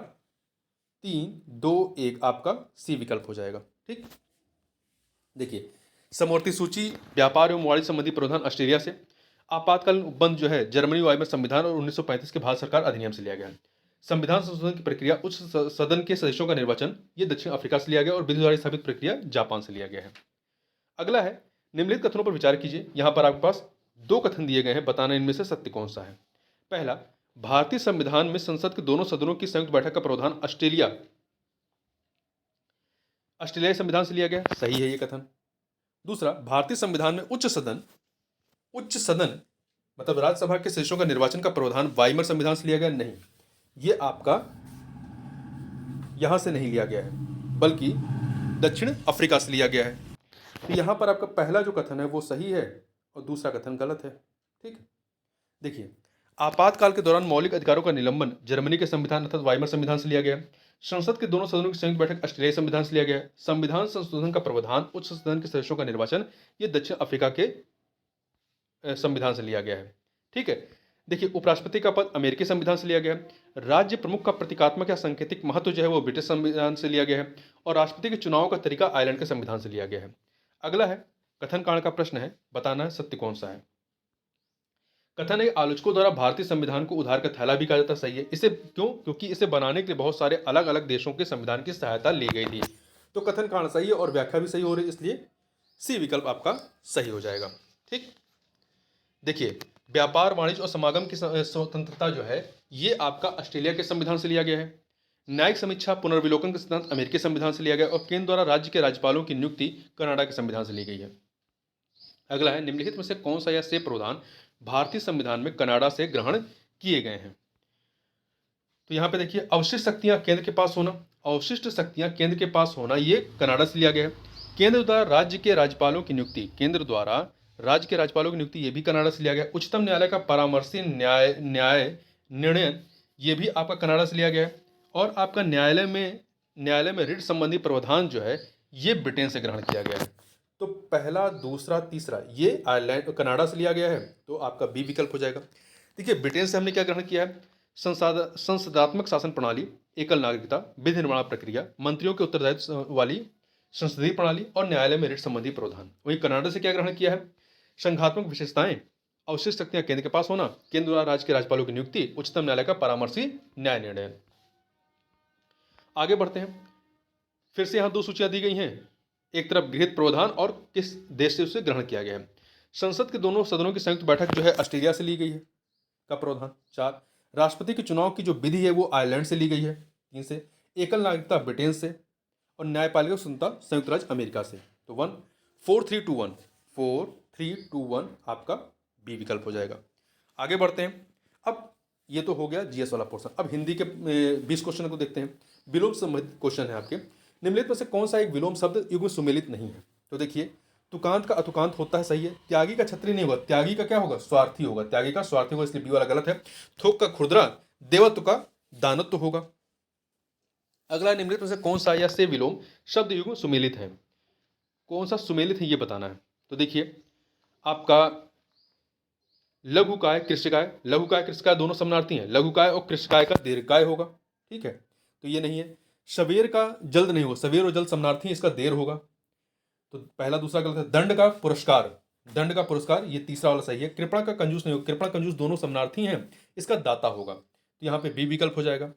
3 2 1 आपका सी विकल्प हो जाएगा। ठीक, देखिए समवर्ती सूची व्यापार एवं वाणिज्य संबंधी प्रावधान ऑस्ट्रेलिया से। आपातकालीन उपबंध जो है जर्मनी वाइमर संविधान और 1935 के भारत सरकार अधिनियम से लिया गया है। संविधान संशोधन की प्रक्रिया उच्च सदन के सदस्यों का निर्वाचन ये दक्षिण अफ्रीका से लिया गया और विधि द्वारा स्थापित प्रक्रिया जापान से लिया गया है। अगला है, निम्नलिखित कथनों पर विचार कीजिए। यहाँ पर आपके पास 2 कथन दिए गए हैं, बताना इनमें से सत्य कौन सा है। पहला, भारतीय संविधान में संसद के दोनों सदनों की संयुक्त बैठक का प्रावधान ऑस्ट्रेलियाई संविधान से लिया गया। सही है ये कथन। दूसरा, भारतीय संविधान में उच्च सदन मतलब राज्यसभा के सदस्यों का निर्वाचन का प्रावधान वाइमर संविधान से लिया गया। नहीं, ये आपका यहां से नहीं लिया गया है, बल्कि दक्षिण अफ्रीका से लिया गया है। तो यहां पर आपका पहला जो कथन है वो सही है और दूसरा कथन गलत है। ठीक, देखिए आपातकाल के दौरान मौलिक अधिकारों का निलंबन जर्मनी के संविधान अर्थात वाइमर संविधान से लिया गया। संसद के दोनों सदनों की संयुक्त बैठक ऑस्ट्रेलियाई संविधान से लिया गया। संविधान संशोधन का प्रावधान उच्च सदन के सदस्यों का निर्वाचन ये दक्षिण अफ्रीका के संविधान से लिया गया है। ठीक है, देखिए उपराष्ट्रपति का पद अमेरिकी संविधान से लिया गया है। राज्य प्रमुख का प्रतीकात्मक या सांकेतिक महत्व जो है वो ब्रिटिश संविधान से लिया गया है और राष्ट्रपति के चुनाव का तरीका आयरलैंड के संविधान से लिया गया है। अगला है, कथन कांड का प्रश्न है, बताना है सत्य कौन सा है। कथन है, आलोचकों द्वारा भारतीय संविधान को उधार का थैला भी कहा जाता। सही है। इसे क्यों? क्योंकि इसे बनाने के लिए बहुत सारे अलग अलग देशों के संविधान की सहायता ली गई थी। तो कथन कांड सही है और व्याख्या भी सही हो रही है, इसलिए सी विकल्प आपका सही हो जाएगा। ठीक, देखिए व्यापार, वाणिज्य और समागम की स्वतंत्रता जो है ये आपका ऑस्ट्रेलिया के संविधान से लिया गया है। न्यायिक समीक्षा, पुनर्विलोकन का सिद्धांत अमेरिकी संविधान से लिया गया और केंद्र द्वारा राज्य के राज्यपालों की नियुक्ति कनाडा के संविधान से ली गई है। अगला है, निम्नलिखित में से कौन सा या से प्रावधान भारतीय संविधान में कनाडा से ग्रहण किए गए हैं। तो यहाँ पे देखिए अवशिष्ट शक्तियां केंद्र के पास होना, ये कनाडा से लिया गया है। केंद्र द्वारा राज्य के राज्यपालों की नियुक्ति ये भी कनाडा से लिया गया। उच्चतम न्यायालय का परामर्शी न्याय निर्णय ये भी आपका कनाडा से लिया गया है और आपका न्यायालय में रिट संबंधी प्रावधान जो है ये ब्रिटेन से ग्रहण किया गया है। तो पहला, दूसरा, तीसरा ये आयरलैंड कनाडा से लिया गया है, तो आपका बी विकल्प हो जाएगा। देखिए ब्रिटेन से हमने क्या ग्रहण किया है? संसदात्मक शासन प्रणाली, एकल नागरिकता, विधि निर्माण प्रक्रिया, मंत्रियों के उत्तरदायित्व वाली संसदीय प्रणाली और न्यायालय में रिट संबंधी प्रावधान। वहीं कनाडा से क्या ग्रहण किया है? संघात्मक विशेषताएं, अवशिष्ट शक्तियां केंद्र के पास होना, केंद्र द्वारा राज्य के राज्यपालों की नियुक्ति, उच्चतम न्यायालय का परामर्शी न्याय निर्णय। आगे बढ़ते हैं, फिर से यहां 2 सूचियां दी गई हैं, एक तरफ गृहीत प्रावधान और किस देश से उसे ग्रहण किया गया है। संसद के दोनों सदनों की संयुक्त बैठक जो है ऑस्ट्रेलिया से ली गई है का प्रावधान। 4, राष्ट्रपति के चुनाव की जो विधि है वो आयरलैंड से ली गई है। 3 से, एकल नागरिकता ब्रिटेन से और न्यायपालिका स्वतंत्रता संयुक्त राज्य अमेरिका से। तो 1 4 3 2 1 4 3, 2, 1 आपका बी विकल्प हो जाएगा। आगे बढ़ते हैं। अब ये तो हो गया जीएस वाला पोर्शन। अब हिंदी के 20 क्वेश्चन को देखते हैं। विलोम संबंधित क्वेश्चन है आपके। निम्नलिखित में से कौन सा एक विलोम शब्द युग्म सुमेलित नहीं है? तो देखिए, तुकांत का अतुकांत होता है, सही है। त्यागी का छत्री नहीं होगा, त्यागी का क्या होगा? स्वार्थी होगा। त्यागी का स्वार्थी होगा, इसलिए बी वाला गलत है। थोक का खुरदरा, देवत्व का दानत्व होगा। अगला, निम्नलिखित में से कौन सा या से विलोम शब्द युग्म सुमेलित है? कौन सा सुमेलित है ये बताना है। तो देखिए, आपका लघुकाय कृष्णकाय, लघुकाय कृष्णकाय दोनों समानार्थी हैं। लघुकाय और कृष्णकाय का दीर्घकाय होगा, ठीक है, तो ये नहीं है। सवेर का जल्द नहीं होगा, सवेर और जल्द समानार्थी है, इसका देर होगा, तो पहला दूसरा गलत है। दंड का पुरस्कार, दंड का पुरस्कार, ये तीसरा वाला सही है। कृपण का कंजूस नहीं होगा, कृपण कंजूस दोनों समानार्थी हैं, इसका दाता होगा, तो यहाँ पे बी विकल्प हो जाएगा।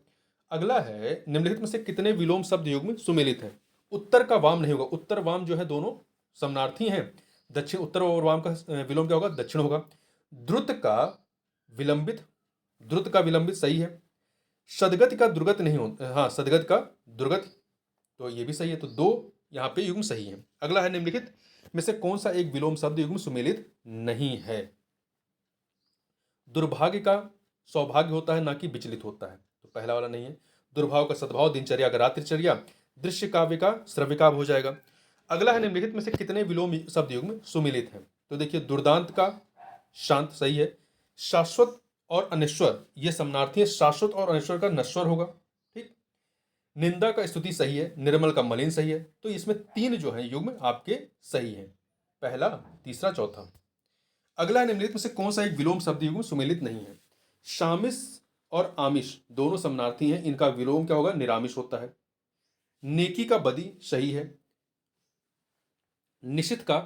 अगला है, निम्नलिखित में से कितने विलोम शब्द युग्म सुमेलित है? उत्तर का वाम नहीं होगा, उत्तर वाम जो है दोनों समानार्थी हैं। दक्षिण, उत्तर और वाम का विलोम क्या होगा? दक्षिण होगा। द्रुत का विलंबित, द्रुत का विलंबित सही है। सदगति का दुर्गत नहीं होता, हाँ सदगति का दुर्गत, तो ये भी सही है, तो दो यहाँ पे युग्म सही है। अगला है, निम्नलिखित में से कौन सा एक विलोम शब्द युग्म सुमेलित नहीं है? दुर्भाग्य का सौभाग्य होता है, ना कि विचलित होता है, तो पहला वाला नहीं है। दुर्भाव का सद्भाव, दिनचर्या का रात्रिचर्या, दृश्य काव्य का श्रव्य काव्य हो जाएगा। अगला है, निम्नलिखित में से कितने विलोम शब्द युग्म सुमेलित हैं? तो देखिए, दुर्दांत का शांत सही है। शाश्वत और अनश्वर ये समानार्थी है, शाश्वत और अनश्वर का नश्वर होगा, ठीक। निंदा का स्तुति सही है, निर्मल का मलिन सही है, तो इसमें 3 जो है युग्म आपके सही है, पहला, तीसरा, चौथा। अगला है, निम्नलिखित में से कौन सा एक विलोम शब्द युग्म सुमेलित नहीं है? शामिस और आमिष दोनों समानार्थी हैं, इनका विलोम क्या होगा? निरामिष होता है। नेकी का बदी सही है। निशित का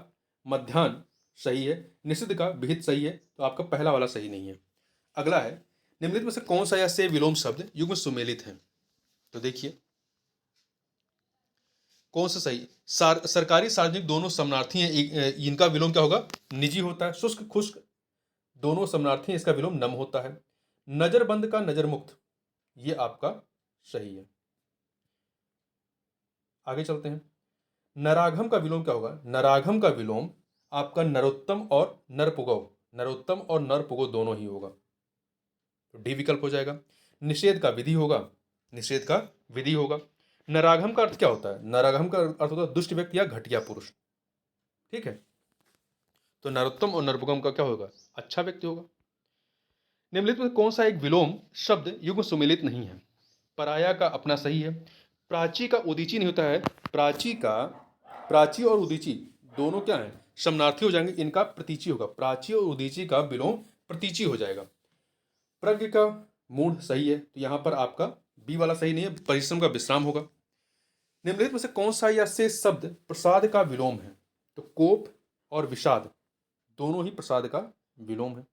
मध्याह्न सही है। निषिद्ध का विहित सही है, तो आपका पहला वाला सही नहीं है। अगला है, निम्नलिखित में से कौन सा या से विलोम शब्द युग्म सुमेलित है? तो देखिए, कौन सा सही? सरकारी सार्वजनिक दोनों समानार्थी हैं, इनका विलोम क्या होगा? निजी होता है। शुष्क खुश्क दोनों समानार्थी हैं, इसका विलोम नम होता है। नजरबंद का नजरमुक्त, ये आपका सही है। आगे चलते हैं। नराघम का विलोम क्या होगा? नराघम का विलोम आपका नरोत्तम और नरपुगव, नरोत्तम और नरपुगव दोनों ही होगा, तो डी विकल्प हो जाएगा। निषेध का विधि होगा, निषेध का विधि होगा। नराघम का अर्थ क्या होता है? नराघम का अर्थ होता है दुष्ट व्यक्ति या घटिया पुरुष, ठीक है, तो नरोत्तम और नरपुगम का क्या होगा? अच्छा व्यक्ति होगा। निम्नलिखित में कौन सा एक विलोम शब्द युग्म सुमेलित नहीं है? पराया का अपना सही है। प्राची का उदीची नहीं होता है। प्राची का, प्राची और उदीची दोनों क्या है? समानार्थी हो जाएंगे, इनका प्रतीची होगा। प्राची और उदीची का विलोम प्रतीची हो जाएगा। प्रज्ञ का मूढ़ सही है, तो यहां पर आपका बी वाला सही नहीं है, परिश्रम का विश्राम होगा। निम्नलिखित में से कौन सा या से शब्द प्रसाद का विलोम है? तो कोप और विषाद दोनों ही प्रसाद का विलोम है।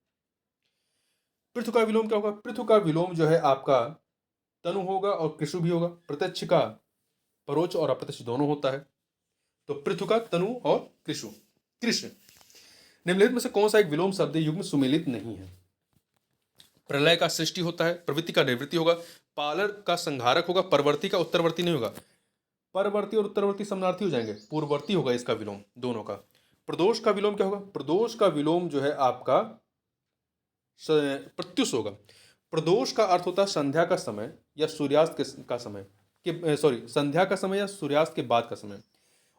पृथु का विलोम क्या होगा? पृथु का विलोम जो है आपका तनु होगा और कृषु भी होगा। प्रत्यक्ष का परोक्ष और अप्रत्यक्ष दोनों होता है, तो पृथु का तनु और कृषु, कृष्ण। निम्नलिखित में से कौन सा एक विलोम शब्द युग्म सुमेलित नहीं है? प्रलय का सृष्टि होता है, प्रवृत्ति का निवृत्ति होगा, पालर का संहारक होगा, परवर्ती का उत्तरवर्ती नहीं होगा। परवर्ती और उत्तरवर्ती समानार्थी हो जाएंगे, पूर्ववर्ती होगा इसका विलोम दोनों का। प्रदोष का विलोम क्या होगा? प्रदोष का विलोम जो है आपका प्रत्युष होगा। प्रदोष का अर्थ होता है संध्या का समय या सूर्यास्त का समय के, सॉरी, संध्या का समय या सूर्यास्त के बाद का समय,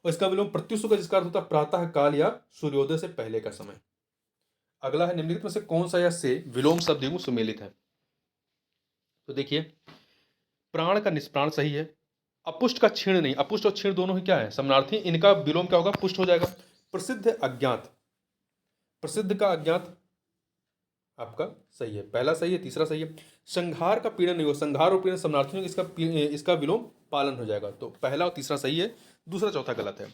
और इसका विलोम प्रत्युष होगा, जिसका अर्थ होता है प्रातः काल या सूर्योदय से पहले का समय। अगला है, निम्नलिखित में से कौन सा या से विलोम शब्द युग्म सुमेलित है? तो देखिए, प्राण का निष्प्राण सही है। अपुष्ट का क्षीण नहीं, अपुष्ट और क्षीण दोनों ही क्या है? समानार्थी, इनका विलोम क्या होगा? पुष्ट हो जाएगा। प्रसिद्ध अज्ञात, प्रसिद्ध का अज्ञात आपका सही है, पहला सही है, तीसरा सही है। संघार का पीड़न नहीं हो, संघार और पीड़न समानार्थी होंगे, इसका विलोम पालन हो जाएगा, तो पहला और तीसरा सही है, दूसरा चौथा गलत है।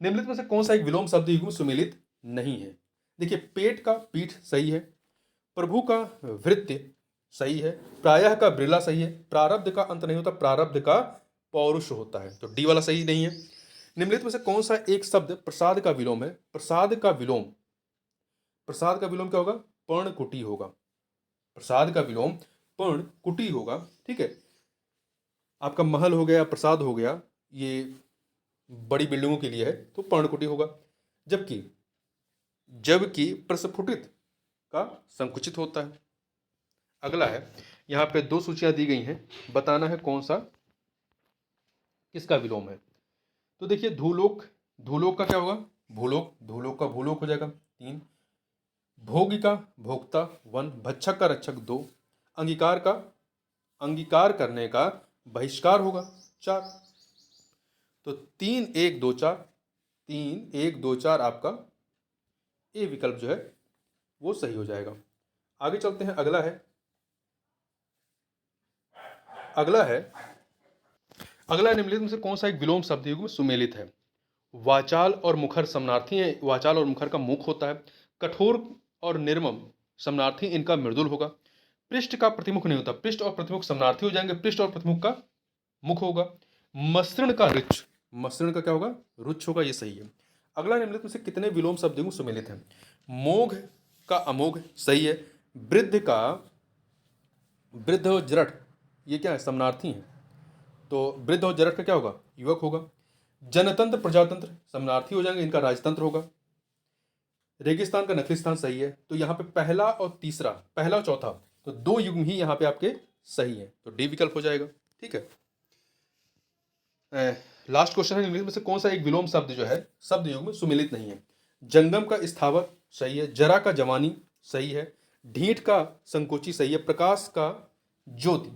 निम्नलिखित में से कौन सा एक विलोम शब्द युग्म सुमेलित नहीं है? देखिए, पेट का पीठ सही है। प्रभु का वृत्ति सही है। प्रायः का बिरला सही है। प्रारब्ध का अंत नहीं होता, प्रारब्ध का पौरुष होता है, तो डी वाला सही नहीं है। निम्नलिखित में से कौन सा एक शब्द प्रसाद का विलोम है? प्रसाद का विलोम, प्रसाद का विलोम क्या होगा? पर्णकुटी होगा। प्रसाद का विलोम पर्णकुटी होगा, ठीक है। आपका महल हो गया, प्रसाद हो गया, ये बड़ी बिल्डिंगों के लिए है, तो पर्णकुटी होगा। जबकि जबकि प्रस्फुटित का संकुचित होता है। अगला है, यहाँ पे दो सूचियां दी गई हैं, बताना है कौन सा किसका विलोम है। तो देखिए धूलोक, धूलोक का क्या होगा, भूलोक, धूलोक का भूलोक हो जाएगा 3, भोगी का भोक्ता 1, भक्षक का रक्षक 2, अंगीकार का अंगीकार करने का बहिष्कार होगा 4। तो 3 1 2 4, 3 1 2 4 आपका ए विकल्प जो है वो सही हो जाएगा। आगे चलते हैं, अगला है, अगला निम्नलिखित में से कौन सा एक विलोम शब्द युग्म सुमेलित है। वाचाल और मुखर समानार्थी है, वाचाल और मुखर का मुख होता है। कठोर और निर्मम समानार्थी इनका मृदुल होगा। पृष्ठ का प्रतिमुख नहीं होता, पृष्ठ और प्रतिमुख समानार्थी हो जाएंगे, पृष्ठ और प्रतिमुख का मुख होगा। मसृण का रुच्च, मसृण का क्या होगा, रुच्च होगा, ये सही है। अगला निम्नलिखित में से कितने विलोम शब्द युग्म सुमेलित हैं। मोघ का अमोघ सही है। वृद्ध का वृद्ध और जरठ, ये क्या है, समानार्थी हैं, तो वृद्ध और जरठ का क्या होगा, युवक होगा। जनतंत्र प्रजातंत्र समानार्थी हो जाएंगे, इनका राजतंत्र होगा। रेगिस्तान का नखलिस्तान सही है। तो यहाँ पे पहला और तीसरा, पहला और चौथा, तो 2 युग्म ही यहाँ पे आपके सही है, तो डी विकल्प हो जाएगा। ठीक है, लास्ट क्वेश्चन है, निम्नलिखित में से कौन सा एक विलोम शब्द जो है शब्द युग्म सुमेलित नहीं है। जंगम का स्थावर सही है। जरा का जवानी सही है। ढीठ का संकोची सही है। प्रकाश का ज्योति,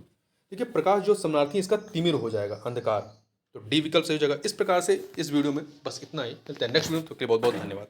देखिए प्रकाश जो समानार्थी इसका तिमिर हो जाएगा, अंधकार, तो डी विकल्प सही हो जाएगा। इस प्रकार से इस वीडियो में बस इतना ही, मिलते हैं नेक्स्ट वीडियो में, तो बहुत बहुत धन्यवाद।